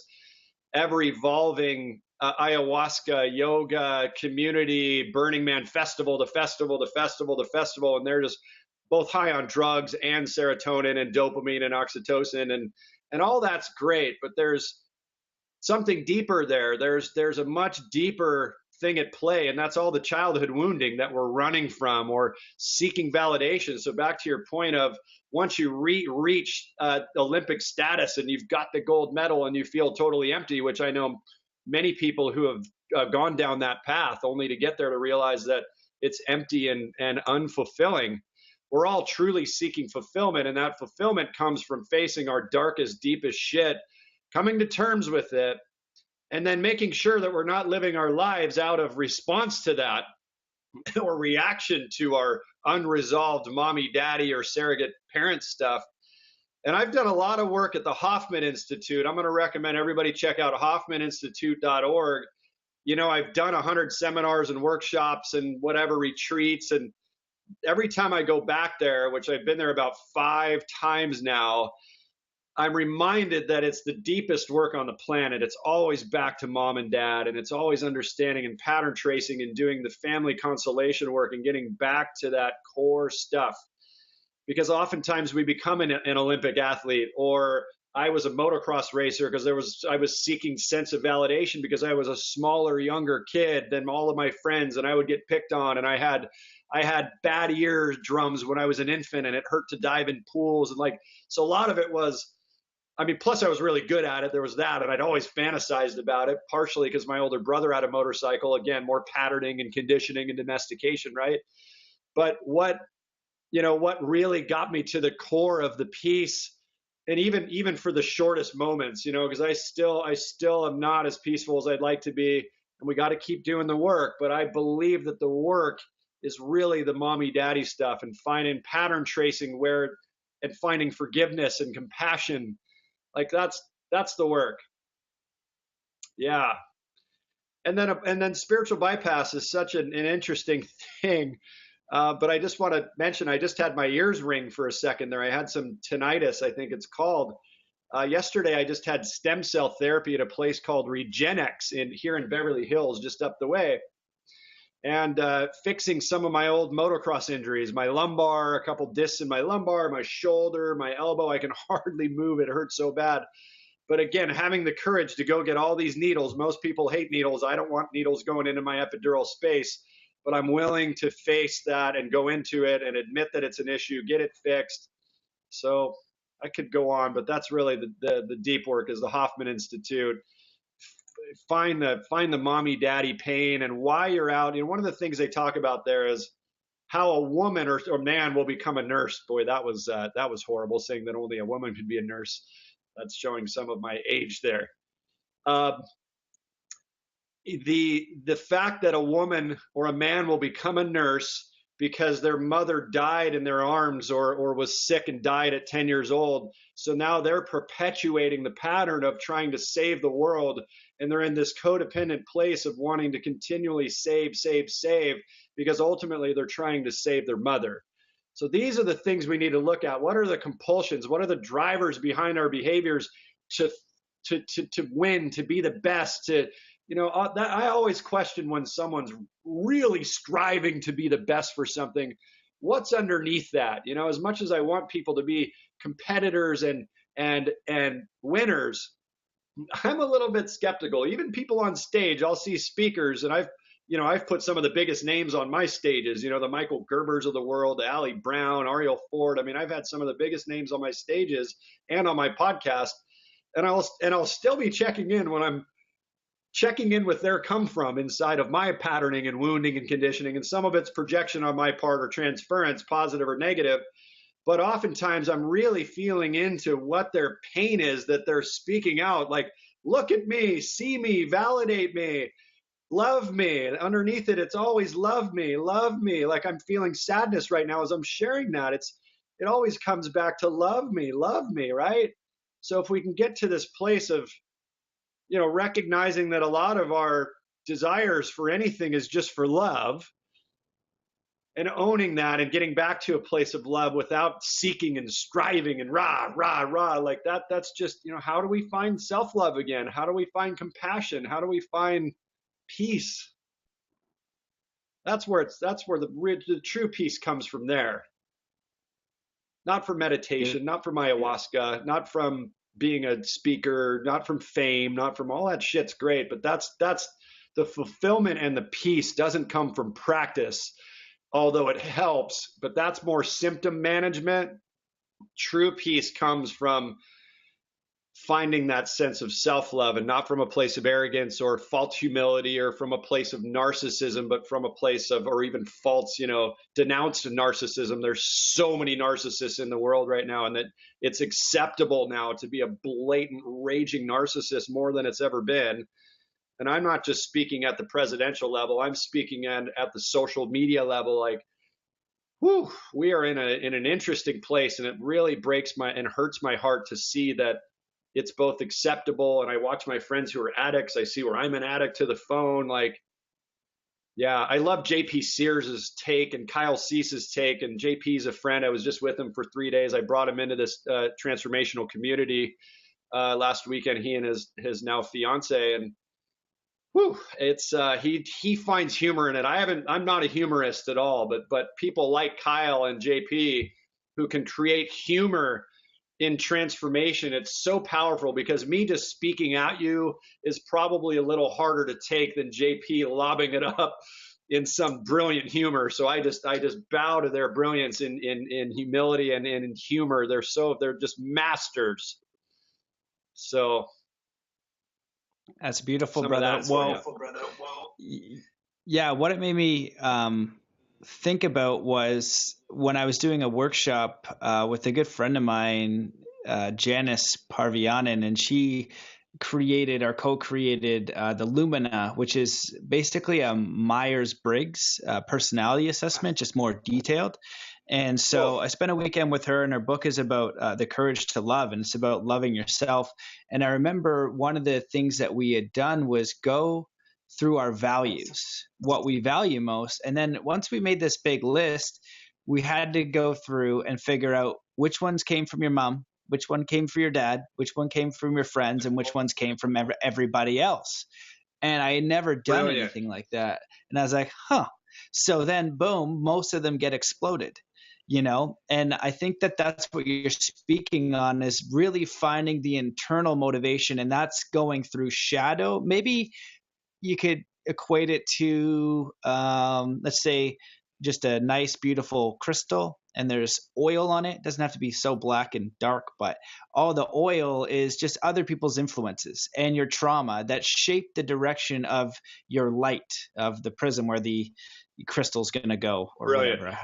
Speaker 2: ever evolving ayahuasca, yoga, community, Burning Man festival, the festival, the festival, the festival. And they're just both high on drugs and serotonin and dopamine and oxytocin, and all that's great, but there's something deeper there. There's a much deeper thing at play, and that's all the childhood wounding that we're running from or seeking validation. So back to your point of once you reach Olympic status and you've got the gold medal and you feel totally empty, which I know many people who have gone down that path only to get there to realize that it's empty and unfulfilling. We're all truly seeking fulfillment, and that fulfillment comes from facing our darkest, deepest shit, coming to terms with it, and then making sure that we're not living our lives out of response to that or reaction to our unresolved mommy, daddy, or surrogate parent stuff. And I've done a lot of work at the Hoffman Institute. I'm going to recommend everybody check out hoffmaninstitute.org. You know, I've done 100 seminars and workshops and whatever retreats, and every time I go back there, which I've been there about 5 times now, I'm reminded that it's the deepest work on the planet. It's always back to mom and dad, and it's always understanding and pattern tracing and doing the family constellation work and getting back to that core stuff. Because oftentimes we become an Olympic athlete, or I was a motocross racer because I was seeking sense of validation because I was a smaller, younger kid than all of my friends, and I would get picked on, and I had bad eardrums when I was an infant, and it hurt to dive in pools, and so a lot of it was, I mean, plus I was really good at it. There was that, and I'd always fantasized about it, partially because my older brother had a motorcycle. Again, more patterning and conditioning and domestication, right? But what really got me to the core of the piece, and even for the shortest moments, because I still am not as peaceful as I'd like to be, and we got to keep doing the work. But I believe that the work is really the mommy daddy stuff, and finding pattern tracing and finding forgiveness and compassion. That's the work. Yeah. And then spiritual bypass is such an interesting thing. But I just want to mention, I just had my ears ring for a second there. I had some tinnitus, I think it's called. Yesterday, I just had stem cell therapy at a place called Regenex here in Beverly Hills, just up the way. And fixing some of my old motocross injuries, my lumbar, a couple discs in my lumbar, my shoulder, my elbow. I can hardly move. It hurts so bad. But again, having the courage to go get all these needles. Most people hate needles. I don't want needles going into my epidural space, but I'm willing to face that and go into it and admit that it's an issue, get it fixed. So I could go on, but that's really the deep work is the Hoffman Institute. Find the mommy daddy pain and why you're out. One of the things they talk about there is how a woman or man will become a nurse. Boy, that was horrible, saying that only a woman could be a nurse. That's showing some of my age there. The fact that a woman or a man will become a nurse because their mother died in their arms or was sick and died at 10 years old. So now they're perpetuating the pattern of trying to save the world. And they're in this codependent place of wanting to continually save because ultimately they're trying to save their mother. So these are the things we need to look at. What are the compulsions? What are the drivers behind our behaviors to win, to be the best, I always question when someone's really striving to be the best for something, what's underneath that? As much as I want people to be competitors and winners, I'm a little bit skeptical. Even people on stage, I'll see speakers, and I've put some of the biggest names on my stages, the Michael Gerbers of the world, the Ali Brown, Ariel Ford. I mean, I've had some of the biggest names on my stages and on my podcast, and I'll still be checking in when I'm checking in with their come from inside of my patterning and wounding and conditioning. And some of it's projection on my part or transference, positive or negative. but oftentimes I'm really feeling into what their pain is that they're speaking out. Like, look at me, see me, validate me, love me. And underneath it, it's always love me, love me. Like I'm feeling sadness right now as I'm sharing that. It always comes back to love me, right? So if we can get to this place of, recognizing that a lot of our desires for anything is just for love, and owning that and getting back to a place of love without seeking and striving and rah rah rah like that, that's just, how do we find self-love again? How do we find compassion? How do we find peace? That's where the true peace comes from there. Not from meditation, not from ayahuasca, not from being a speaker, not from fame, not from all that shit's great, but that's the fulfillment, and the peace doesn't come from practice, although it helps, but that's more symptom management. True peace comes from finding that sense of self-love, and not from a place of arrogance or false humility or from a place of narcissism, but from a place of, or even false, denounced narcissism. There's so many narcissists in the world right now, and that it's acceptable now to be a blatant raging narcissist more than it's ever been. And I'm not just speaking at the presidential level, I'm speaking at the social media level. Like, whew, we are in an interesting place, and it really breaks and hurts my heart to see that it's both acceptable. And I watch my friends who are addicts. I see where I'm an addict to the phone. Like, yeah, I love JP Sears's take and Kyle Cease's take. And JP's a friend. I was just with him for 3 days. I brought him into this transformational community last weekend. He and his now fiance, and whew, it's he finds humor in it. I'm not a humorist at all, but people like Kyle and JP who can create humor in transformation, it's so powerful, because me just speaking at you is probably a little harder to take than JP lobbing it up in some brilliant humor. So I just bow to their brilliance in humility and in humor. They're just masters. So
Speaker 1: that's beautiful, brother. Well, yeah, what it made me think about was when I was doing a workshop with a good friend of mine, Janice Parvianen, and she co-created the Lumina, which is basically a Myers-Briggs personality assessment, just more detailed. And so I spent a weekend with her, and her book is about the courage to love, and it's about loving yourself. And I remember one of the things that we had done was go through our values, what we value most. And then once we made this big list, we had to go through and figure out which ones came from your mom, which one came from your dad, which one came from your friends, and which ones came from everybody else. And I had never done anything like that. And I was like, huh. So then, boom, most of them get exploded. And I think that that's what you're speaking on, is really finding the internal motivation, and that's going through shadow. Maybe you could equate it to, let's say, just a nice, beautiful crystal, and there's oil on it. It doesn't have to be so black and dark, but all the oil is just other people's influences and your trauma that shape the direction of your light, of the prism where the crystal's going to go, or whatever.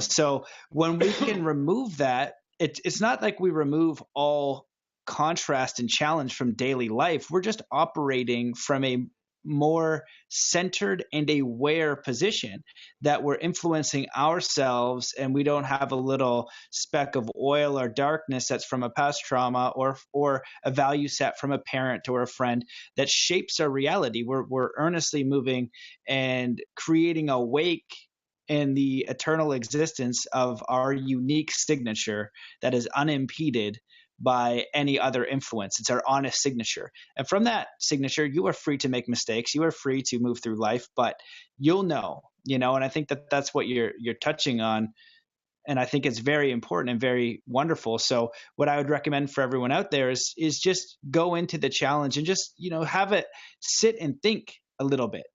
Speaker 1: So when we can remove that, it's not like we remove all contrast and challenge from daily life. We're just operating from a more centered and aware position, that we're influencing ourselves, and we don't have a little speck of oil or darkness that's from a past trauma or a value set from a parent or a friend that shapes our reality. We're earnestly moving and creating a wake in the eternal existence of our unique signature that is unimpeded by any other influence. It's our honest signature. And from that signature, you are free to make mistakes. You are free to move through life, but you'll know, and I think that that's what you're touching on. And I think it's very important and very wonderful. So what I would recommend for everyone out there is just go into the challenge and just, have it sit and think a little bit.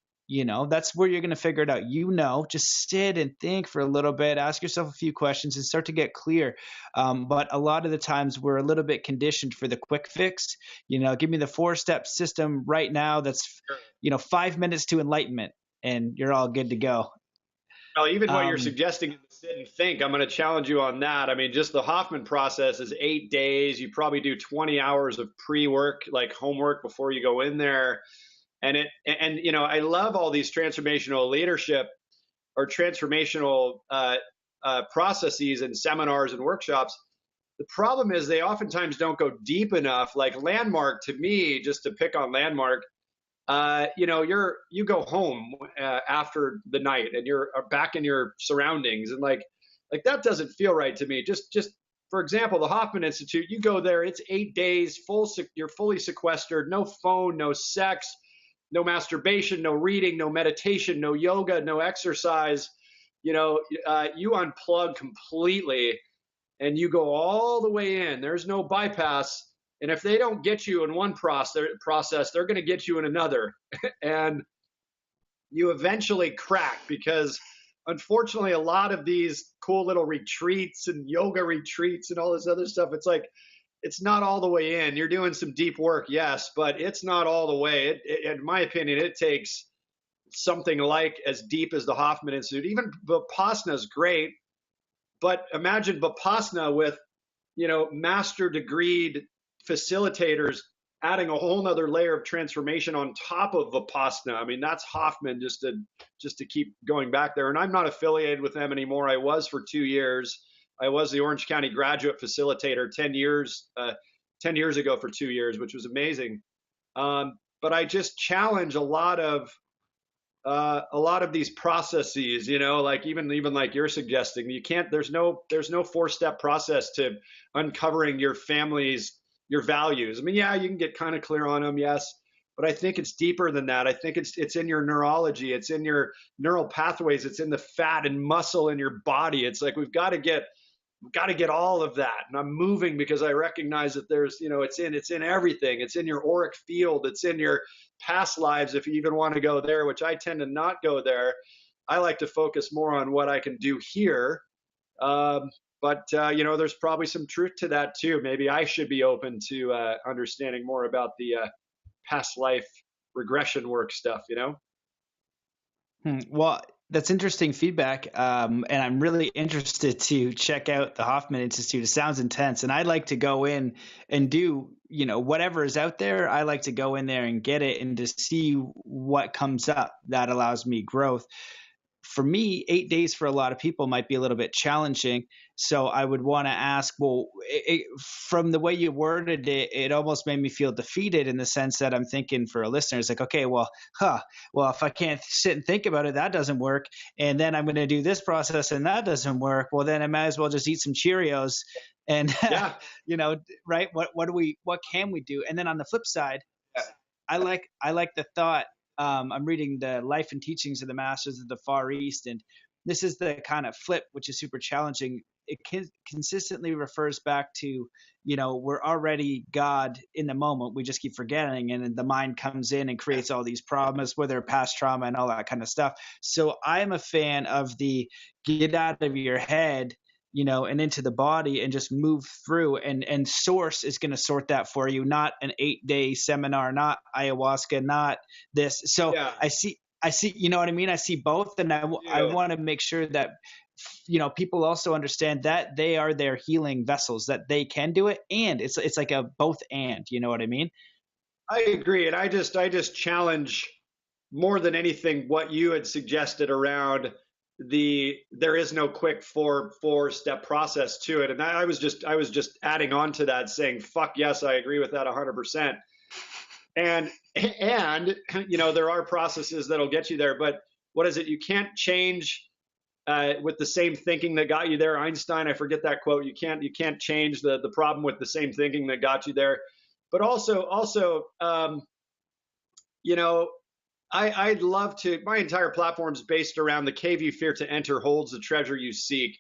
Speaker 1: That's where you're going to figure it out. Just sit and think for a little bit, ask yourself a few questions and start to get clear. But a lot of the times we're a little bit conditioned for the quick fix. Give me the 4-step system right now. That's, 5 minutes to enlightenment, and you're all good to go.
Speaker 2: Well, even what you're
Speaker 1: Um,
Speaker 2: suggesting in the sit and think, I'm going to challenge you on that. I mean, just the Hoffman process is 8 days. You probably do 20 hours of pre-work, like homework before you go in there. And I love all these transformational leadership or transformational processes and seminars and workshops. The problem is they oftentimes don't go deep enough. Like Landmark, to me, just to pick on Landmark, you go home after the night and you're back in your surroundings, and like that doesn't feel right to me. Just for example, the Hoffman Institute, you go there, it's 8 days you're fully sequestered, no phone, no sex, no masturbation, no reading, no meditation, no yoga, no exercise. You unplug completely and you go all the way in. There's no bypass. And if they don't get you in one process, they're going to get you in another. And you eventually crack because unfortunately, a lot of these cool little retreats and yoga retreats and all this other stuff, it's like, it's not all the way in. You're doing some deep work, yes, but it's not all the way. In my opinion, it takes something like as deep as the Hoffman Institute. Even Vipassana is great, but imagine Vipassana with, master degreed facilitators adding a whole nother layer of transformation on top of Vipassana. I mean, that's Hoffman, just to keep going back there. And I'm not affiliated with them anymore. I was for 2 years. I was the Orange County graduate facilitator 10 years ago for 2 years, which was amazing. But I just challenge a lot of these processes, like even like you're suggesting. You can't. There's no 4-step process to uncovering your values. I mean, yeah, you can get kind of clear on them, yes, but I think it's deeper than that. I think it's in your neurology, it's in your neural pathways, it's in the fat and muscle in your body. It's like we've got to get all of that. And I'm moving because I recognize that there's, it's in everything. It's in your auric field. It's in your past lives, if you even want to go there, which I tend to not go there. I like to focus more on what I can do here. But there's probably some truth to that too. Maybe I should be open to understanding more about the past life regression work stuff.
Speaker 1: Well, that's interesting feedback, and I'm really interested to check out the Hoffman Institute. It sounds intense, and I'd like to go in and do, whatever is out there. I like to go in there and get it and to see what comes up that allows me growth. For me, 8 days for a lot of people might be a little bit challenging. So I would want to ask, well, from the way you worded it, it almost made me feel defeated in the sense that I'm thinking for a listener, it's like, okay, well, if I can't sit and think about it, that doesn't work. And then I'm going to do this process and that doesn't work. Well, then I might as well just eat some Cheerios and,
Speaker 2: Yeah.
Speaker 1: right. What can we do? And then on the flip side, I like the thought. I'm reading the Life and Teachings of the Masters of the Far East, and this is the kind of flip, which is super challenging. It consistently refers back to, we're already God in the moment. We just keep forgetting, and then the mind comes in and creates all these problems, whether past trauma and all that kind of stuff. So I'm a fan of the get out of your head, and into the body and just move through, and source is going to sort that for you, not an 8-day seminar, not ayahuasca, not this. So
Speaker 2: Yeah.
Speaker 1: I see, you know what I mean? I see both. And I want to make sure that, people also understand that they are their healing vessels, that they can do it. And it's like a both and, you know what I mean?
Speaker 2: I agree. And I just challenge more than anything what you had suggested around there is no quick four-step process to it. And I was just adding on to that, saying, fuck yes, I agree with that 100%. And there are processes that'll get you there, but what is it? You can't change with the same thinking that got you there. Einstein, I forget that quote. You can't change the problem with the same thinking that got you there. But also, I'd love to. My entire platform is based around the cave you fear to enter holds the treasure you seek.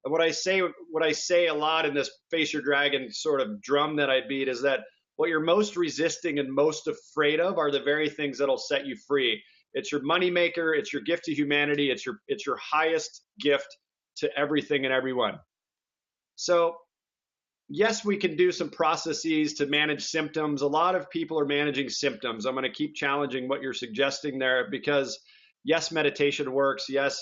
Speaker 2: And what I say a lot in this Face Your Dragon sort of drum that I beat is that what you're most resisting and most afraid of are the very things that'll set you free. It's your moneymaker. It's your gift to humanity. It's your highest gift to everything and everyone. So yes, we can do some processes to manage symptoms. A lot of people are managing symptoms. I'm going to keep challenging what you're suggesting there because yes, meditation works. Yes,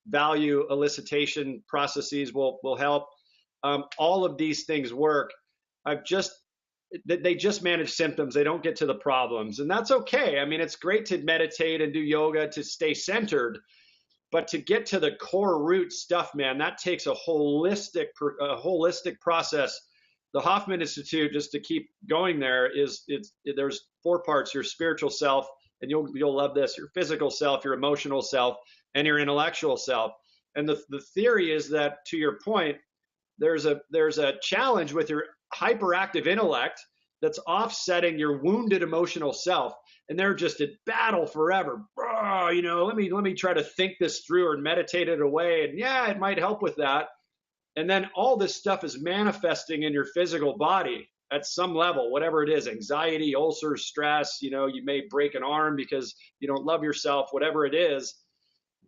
Speaker 2: value elicitation processes will help. All of these things work. They just manage symptoms. They don't get to the problems, and that's okay. I mean, it's great to meditate and do yoga to stay centered, but to get to the core root stuff, man, that takes a holistic process. The Hoffman Institute, just to keep going there, there's 4 parts: your spiritual self, and you'll love this, your physical self, your emotional self, and your intellectual self. And the theory is that, to your point, there's a challenge with your hyperactive intellect that's offsetting your wounded emotional self, and they're just at battle forever. Oh, let me try to think this through and meditate it away, and yeah, it might help with that. And then all this stuff is manifesting in your physical body at some level, whatever it is: anxiety, ulcers, stress. You may break an arm because you don't love yourself, whatever it is.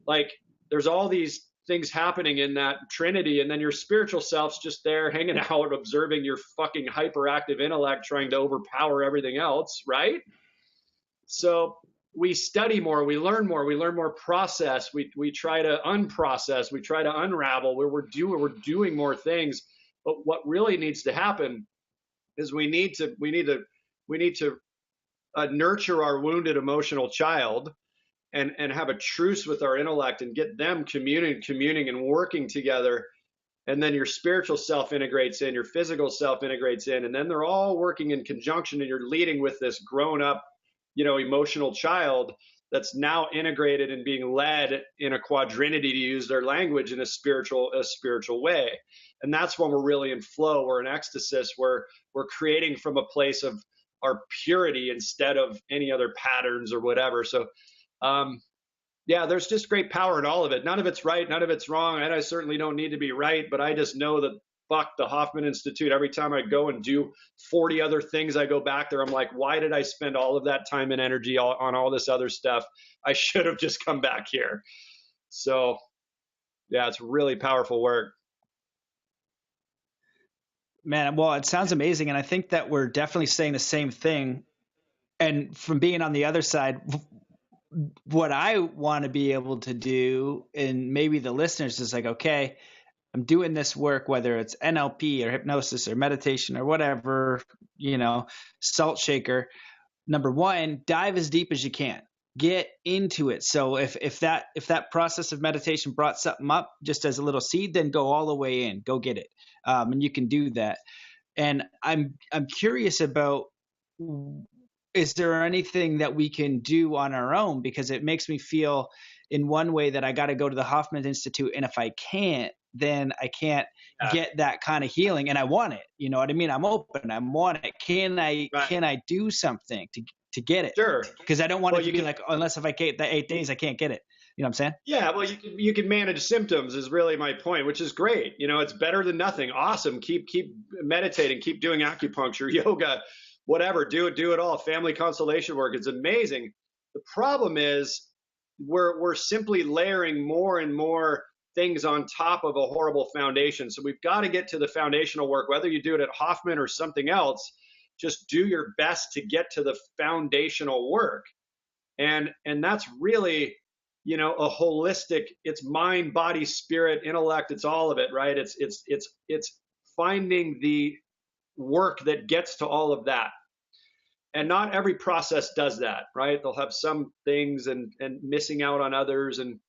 Speaker 2: Like, there's all these things happening in that trinity, and then your spiritual self's just there hanging out, observing your fucking hyperactive intellect trying to overpower everything else, right? So we study more, we learn more process, we try to unprocess, we try to unravel, where we're doing more things. But what really needs to happen is we need to nurture our wounded emotional child, and have a truce with our intellect, and get them communing and working together. And then your spiritual self integrates in, your physical self integrates in, and then they're all working in conjunction, and you're leading with this grown up, emotional child that's now integrated and being led in a quadrinity, to use their language, in a spiritual way. And that's when we're really in flow. We're in ecstasy. We're creating from a place of our purity instead of any other patterns or whatever. So yeah, there's just great power in all of it. None of it's right, none of it's wrong, and I certainly don't need to be right, but I just know that, fuck the Hoffman Institute. Every time I go and do 40 other things, I go back there, I'm like, why did I spend all of that time and energy on all this other stuff? I should have just come back here. So yeah, it's really powerful work.
Speaker 1: Man, well, it sounds amazing, and I think that we're definitely saying the same thing. And from being on the other side, what I want to be able to do, and maybe the listeners, is like, okay, I'm doing this work, whether it's NLP or hypnosis or meditation or whatever, salt shaker. Number one, dive as deep as you can. Get into it. So if that process of meditation brought something up just as a little seed, then go all the way in, go get it. And you can do that. And I'm curious about, is there anything that we can do on our own? Because it makes me feel in one way that I got to go to the Hoffman Institute. And if I can't, then I can't get that kind of healing. And I want it. You know what I mean? I'm open. I want it. Can I do something to get it?
Speaker 2: Sure.
Speaker 1: Because I don't want it to be like, unless if I get the 8 days, I can't get it. You know what I'm saying?
Speaker 2: Yeah, well, you can manage symptoms is really my point, which is great. It's better than nothing. Awesome. Keep meditating, keep doing acupuncture, yoga, whatever. Do it all. Family constellation work. It's amazing. The problem is we're simply layering more and more things on top of a horrible foundation. So we've got to get to the foundational work, whether you do it at Hoffman or something else. Just do your best to get to the foundational work. And that's really, a holistic, it's mind, body, spirit, intellect, it's all of it, right? It's finding the work that gets to all of that. And not every process does that, right? They'll have some things and missing out on others. And,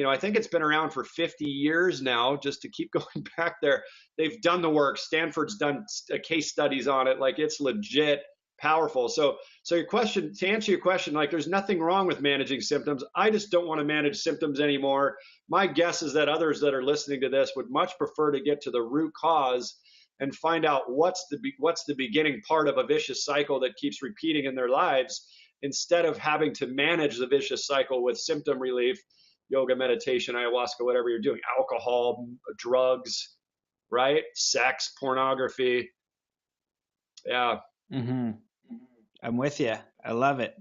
Speaker 2: I think it's been around for 50 years now, just to keep going back there. They've done the work. Stanford's done case studies on it. Like, it's legit powerful. So your question, to answer your question, like, there's nothing wrong with managing symptoms. I just don't want to manage symptoms anymore. My guess is that others that are listening to this would much prefer to get to the root cause and find out what's the beginning part of a vicious cycle that keeps repeating in their lives, instead of having to manage the vicious cycle with symptom relief, yoga, meditation, ayahuasca, whatever you're doing, alcohol, drugs, right? Sex, pornography. Yeah.
Speaker 1: Mm-hmm. I'm with you. I love it.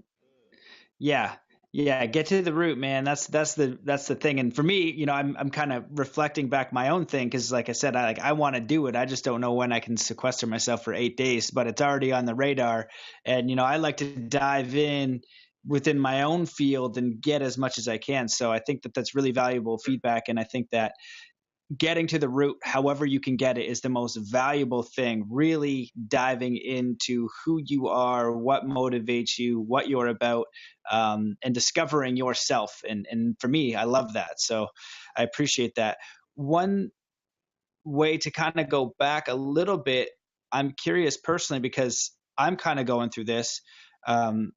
Speaker 1: Yeah. Get to the root, man. That's the thing. And for me, I'm kind of reflecting back my own thing. Cause like I said, I want to do it. I just don't know when I can sequester myself for 8 days, but it's already on the radar. And, I like to dive in, within my own field and get as much as I can. So I think that that's really valuable feedback. And I think that getting to the root, however you can get it, is the most valuable thing. Really diving into who you are, what motivates you, what you're about, and discovering yourself. And for me, I love that. So I appreciate that. One way to kind of go back a little bit, I'm curious personally because I'm kind of going through this. Um,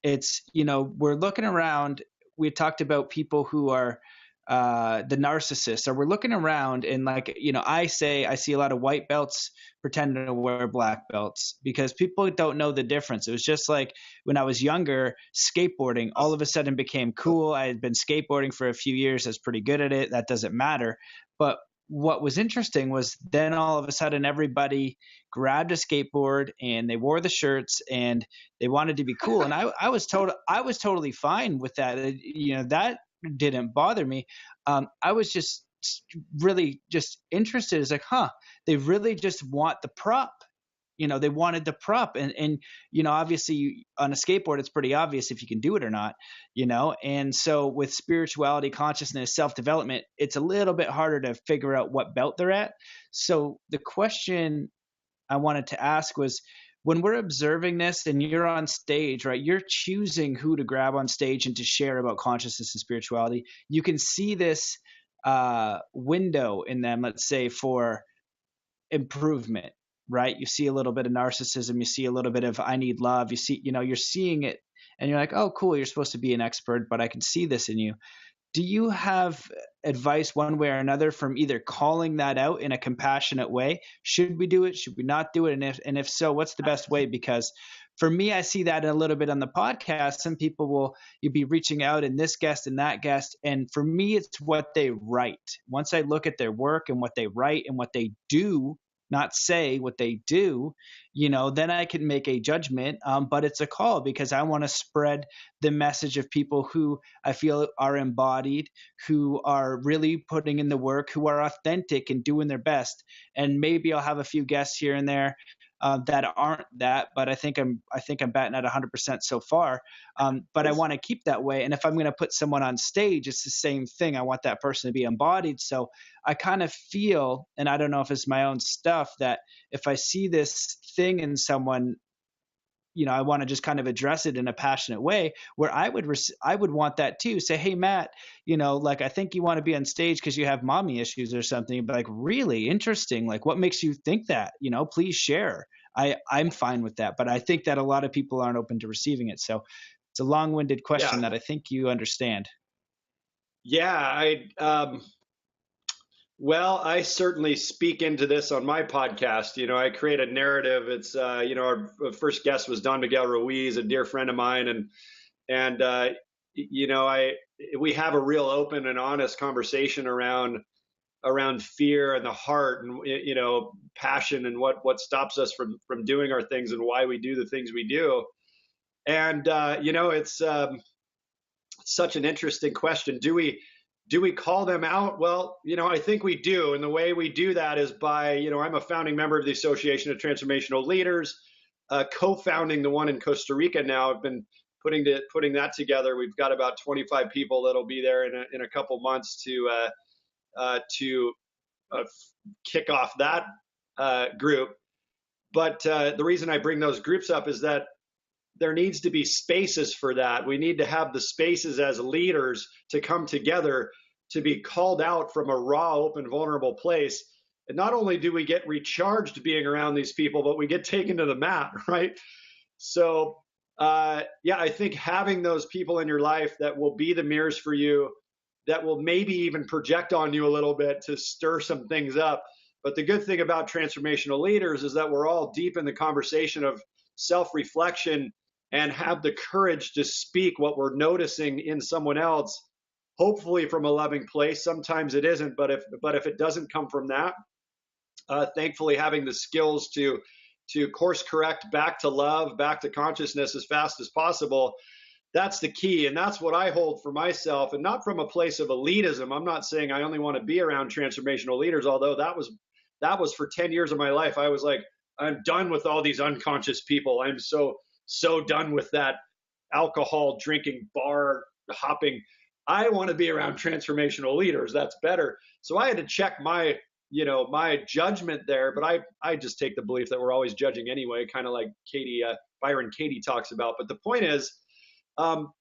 Speaker 1: it's, we're looking around. We talked about people who are the narcissists. So we're looking around and like, I say I see a lot of white belts pretending to wear black belts because people don't know the difference. It was just like when I was younger, skateboarding all of a sudden became cool. I had been skateboarding for a few years. I was pretty good at it. That doesn't matter. But what was interesting was then all of a sudden everybody grabbed a skateboard and they wore the shirts and they wanted to be cool. And I was totally fine with that. That didn't bother me. I was just really just interested. It's like, they really just want the prop. They wanted the prop. And obviously on a skateboard, it's pretty obvious if you can do it or not, And so with spirituality, consciousness, self-development, it's a little bit harder to figure out what belt they're at. So the question I wanted to ask was, when we're observing this and you're on stage, right, you're choosing who to grab on stage and to share about consciousness and spirituality. You can see this window in them, let's say, for improvement, right? You see a little bit of narcissism. You see a little bit of I need love. You see, you're seeing it and you're like, oh, cool. You're supposed to be an expert, but I can see this in you. Do you have advice one way or another from either calling that out in a compassionate way? Should we do it? Should we not do it? And if so, what's the best way? Because for me, I see that a little bit on the podcast. Some people you'll be reaching out and this guest and that guest. And for me, it's what they write. Once I look at their work and what they write and what they do, not say what they do, then I can make a judgment. But it's a call because I want to spread the message of people who I feel are embodied, who are really putting in the work, who are authentic and doing their best. And maybe I'll have a few guests here and there that aren't that, but I think I'm batting at 100% so far. But I want to keep that way. And if I'm going to put someone on stage, it's the same thing. I want that person to be embodied. So I kind of feel, and I don't know if it's my own stuff, that if I see this thing in someone, I want to just kind of address it in a passionate way where I would want that too. Say, hey, Matt, like, I think you want to be on stage because you have mommy issues or something, but like, really interesting. Like, what makes you think that, please share. I'm fine with that. But I think that a lot of people aren't open to receiving it. So it's a long-winded question that I think you understand.
Speaker 2: Yeah. Well, I certainly speak into this on my podcast. I create a narrative. It's, our first guest was Don Miguel Ruiz, a dear friend of mine. And we have a real open and honest conversation around fear and the heart and, passion and what stops us from doing our things and why we do the things we do. And, it's such an interesting question. Do we call them out? Well, I think we do. And the way we do that is by, I'm a founding member of the Association of Transformational Leaders, co-founding the one in Costa Rica now. I've been putting that together. We've got about 25 people that'll be there in a couple months to kick off that group. But the reason I bring those groups up is that there needs to be spaces for that. We need to have the spaces as leaders to come together, to be called out from a raw, open, vulnerable place. And not only do we get recharged being around these people, but we get taken to the mat, right? So, I think having those people in your life that will be the mirrors for you, that will maybe even project on you a little bit to stir some things up. But the good thing about transformational leaders is that we're all deep in the conversation of self-reflection and have the courage to speak what we're noticing in someone else, hopefully from a loving place. Sometimes it isn't, but if it doesn't come from that, thankfully having the skills to course correct back to love, back to consciousness as fast as possible, that's the key. And that's what I hold for myself, and not from a place of elitism. I'm not saying I only want to be around transformational leaders, although that was for 10 years of my life. I was like, I'm done with all these unconscious people. I'm so done with that. alcohol drinking, bar hopping. I want to be around transformational leaders. That's better. So I had to check my, my judgment there. But I just take the belief that we're always judging anyway, kind of like Byron Katie talks about. But the point is, um,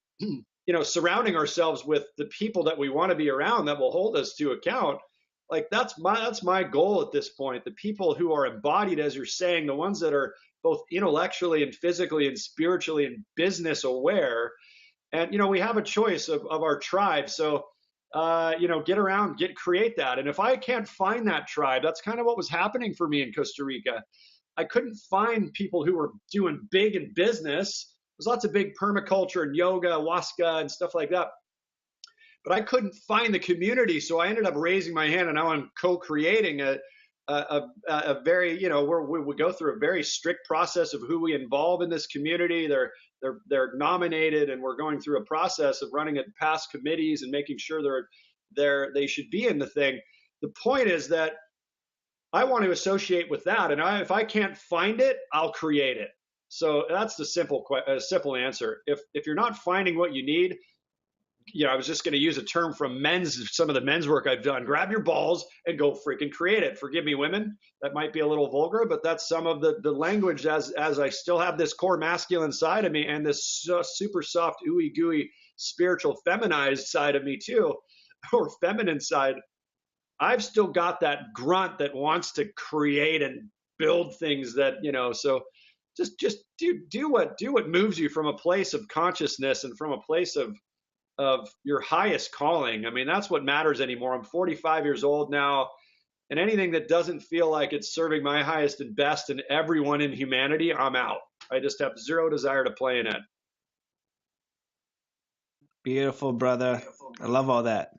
Speaker 2: surrounding ourselves with the people that we want to be around that will hold us to account. Like that's my goal at this point. The people who are embodied, as you're saying, the ones that are both intellectually and physically and spiritually and business aware. And we have a choice of our tribe. So create that. And if I can't find that tribe, that's kind of what was happening for me in Costa Rica. I couldn't find people who were doing big in business. There's lots of big permaculture and yoga, ayahuasca, and stuff like that. But I couldn't find the community, so I ended up raising my hand, and now I'm co-creating a very, where we go through a very strict process of who we involve in this community. They're nominated, and we're going through a process of running it past committees and making sure they should be in the thing. The point is that I want to associate with that, and if I can't find it, I'll create it. So that's the simple answer. If you're not finding what you need, I was just going to use a term from some of the men's work I've done. Grab your balls and go freaking create it. Forgive me, women. That might be a little vulgar, but that's some of the language as I still have this core masculine side of me and this super soft, ooey gooey, spiritual feminized side of me too, or feminine side. I've still got that grunt that wants to create and build things that, so just do what moves you from a place of consciousness and from a place of your highest calling. I mean, that's what matters anymore. I'm 45 years old now, and anything that doesn't feel like it's serving my highest and best and everyone in humanity, I'm out. I just have zero desire to play in it.
Speaker 1: Beautiful, brother. I love all that.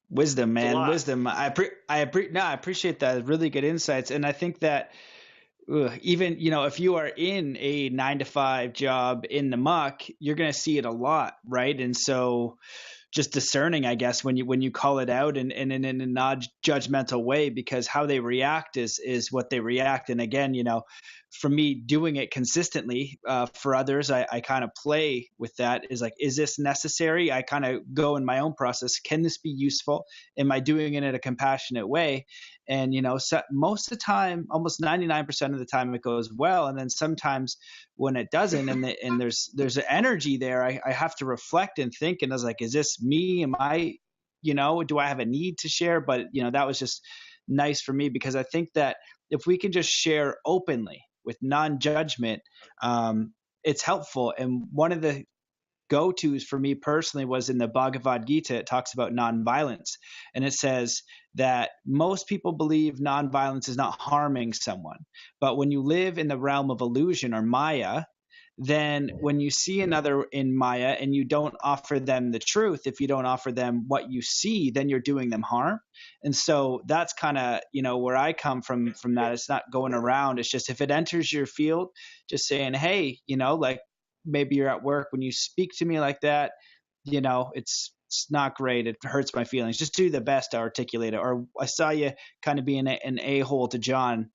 Speaker 1: Wisdom, man. Wisdom. I appreciate that. Really good insights. And I think that even, if you are in a 9-to-5 job in the muck, you're going to see it a lot. Right. And so just discerning, I guess, when you call it out and in a non-judgmental way, because how they react is what they react. And again, for me, doing it consistently, for others, I kind of play with that. Is like, is this necessary? I kind of go in my own process. Can this be useful? Am I doing it in a compassionate way? And, so most of the time, almost 99% of the time it goes well. And then sometimes when it doesn't, and there's an energy there, I have to reflect and think. And I was like, is this me? Am I, do I have a need to share? But, that was just nice for me, because I think that if we can just share openly with non-judgment, it's helpful. And one of the go-tos for me personally was in the Bhagavad Gita. It talks about nonviolence, and it says that most people believe nonviolence is not harming someone. But when you live in the realm of illusion or Maya, then when you see another in Maya and you don't offer them the truth, if you don't offer them what you see, then you're doing them harm. And so that's kind of, where I come from that. It's not going around. It's just, if it enters your field, just saying, hey, like maybe you're at work, when you speak to me like that, it's not great. It hurts my feelings. Just do the best to articulate it. Or I saw you kind of being an a-hole to John,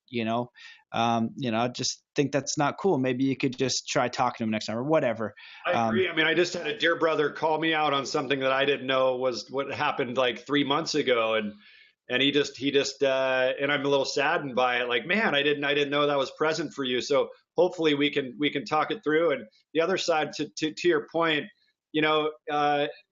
Speaker 1: I just think that's not cool. Maybe you could just try talking to him next time or whatever.
Speaker 2: I agree. I mean, I just had a dear brother call me out on something that I didn't know was what happened like 3 months ago. And he just, and I'm a little saddened by it. Like, man, I didn't know that was present for you. So hopefully we can talk it through. And the other side to your point,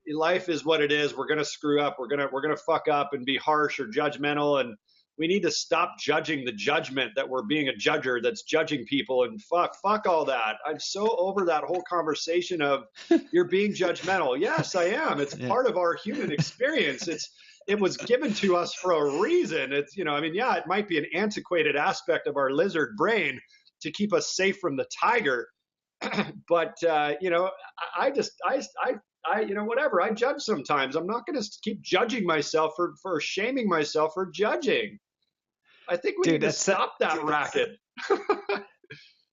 Speaker 2: life is what it is. We're going to screw up. We're going to fuck up and be harsh or judgmental. And we need to stop judging the judgment that we're being a judger that's judging people, and fuck all that. I'm so over that whole conversation of you're being judgmental. Yes, I am. It's part of our human experience. It was given to us for a reason. It's, it might be an antiquated aspect of our lizard brain to keep us safe from the tiger. But, whatever. I judge sometimes. I'm not going to keep judging myself for shaming myself for judging. I think we need to stop that racket.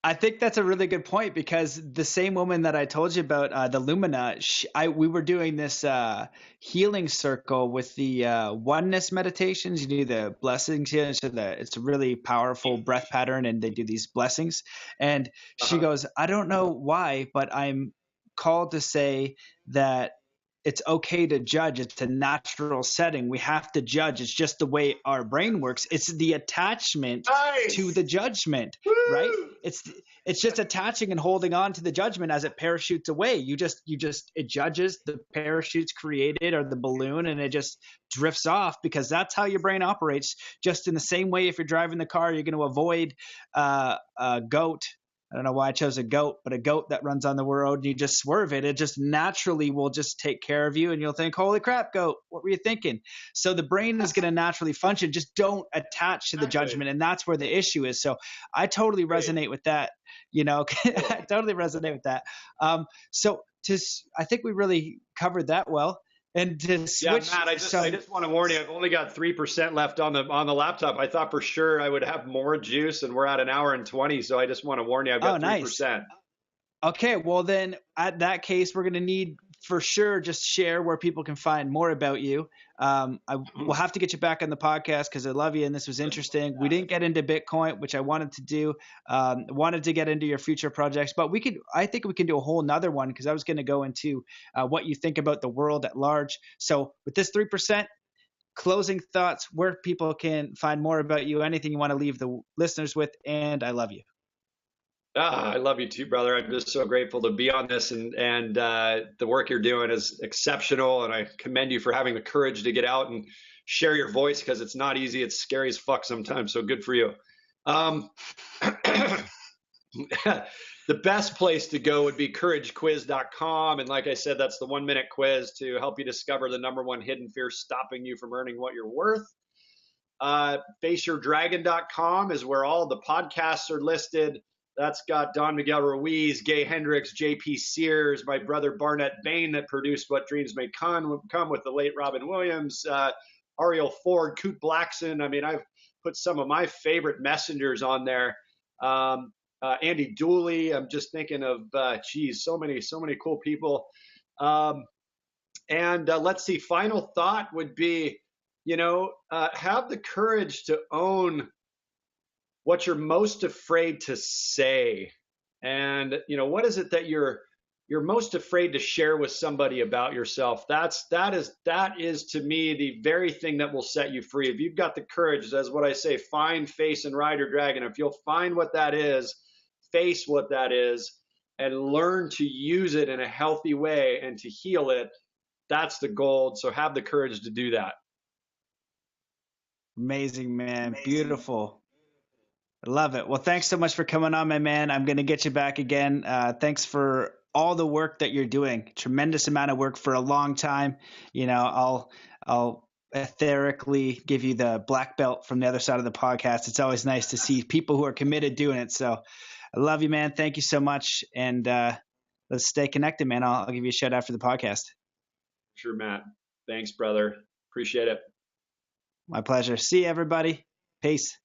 Speaker 1: I think that's a really good point, because the same woman that I told you about, the Lumina, we were doing this healing circle with the oneness meditations. You do the blessings here. So it's a really powerful breath pattern, and they do these blessings. And she goes, I don't know why, but I'm called to say that it's okay to judge. It's a natural setting. We have to judge. It's just the way our brain works. It's the attachment to
Speaker 2: Nice.
Speaker 1: the judgment, right?
Speaker 2: Woo!
Speaker 1: It's just attaching and holding on to the judgment as it parachutes away. It judges, the parachute's created, or the balloon, and it just drifts off, because that's how your brain operates. Just in the same way, if you're driving the car, you're going to avoid a goat. I don't know why I chose a goat, but a goat that runs on the road, and you just swerve it. It just naturally will just take care of you, and you'll think, holy crap, goat, what were you thinking? So the brain is going to naturally function. Just don't attach to the judgment. And that's where the issue is. So I totally resonate with that. I totally resonate with that. I think we really covered that well. And to switch,
Speaker 2: Matt, I just want to warn you. I've only got 3% left on the laptop. I thought for sure I would have more juice, and we're at an hour and 20. So I just want to warn you. I've got 3%.
Speaker 1: Okay, well then, at that case, we're going to need for sure just share where people can find more about you. We'll have to get you back on the podcast because I love you and this was interesting. We didn't get into Bitcoin, which I wanted to do. Wanted to get into your future projects, but I think we can do a whole nother one, because I was going to go into what you think about the world at large. So with this 3%, closing thoughts, where people can find more about you, anything you want to leave the listeners with, and I love you.
Speaker 2: I love you too, brother. I'm just so grateful to be on this, and the work you're doing is exceptional, and I commend you for having the courage to get out and share your voice, because it's not easy. It's scary as fuck sometimes. So good for you. The best place to go would be couragequiz.com, and like I said, that's the 1-minute quiz to help you discover the #1 hidden fear stopping you from earning what you're worth. FaceYourDragon.com is where all the podcasts are listed. That's got Don Miguel Ruiz, Gay Hendricks, JP Sears, my brother Barnett Bain that produced What Dreams May Come with the late Robin Williams, Ariel Ford, Coot Blackson. I mean, I've put some of my favorite messengers on there. Andy Dooley. I'm just thinking of, so many cool people. Let's see, final thought would be, have the courage to own what you're most afraid to say. And, what is it that you're most afraid to share with somebody about yourself? That is to me the very thing that will set you free. If you've got the courage, that's what I say, find, face, and ride your dragon. If you'll find what that is, face what that is, and learn to use it in a healthy way and to heal it, that's the gold. So have the courage to do that.
Speaker 1: Amazing, man. Beautiful. I love it. Well, thanks so much for coming on, my man. I'm going to get you back again. Thanks for all the work that you're doing. Tremendous amount of work for a long time. I'll etherically give you the black belt from the other side of the podcast. It's always nice to see people who are committed doing it. So I love you, man. Thank you so much. And let's stay connected, man. I'll give you a shout out for the podcast.
Speaker 2: Sure, Matt. Thanks, brother. Appreciate it.
Speaker 1: My pleasure. See you, everybody. Peace.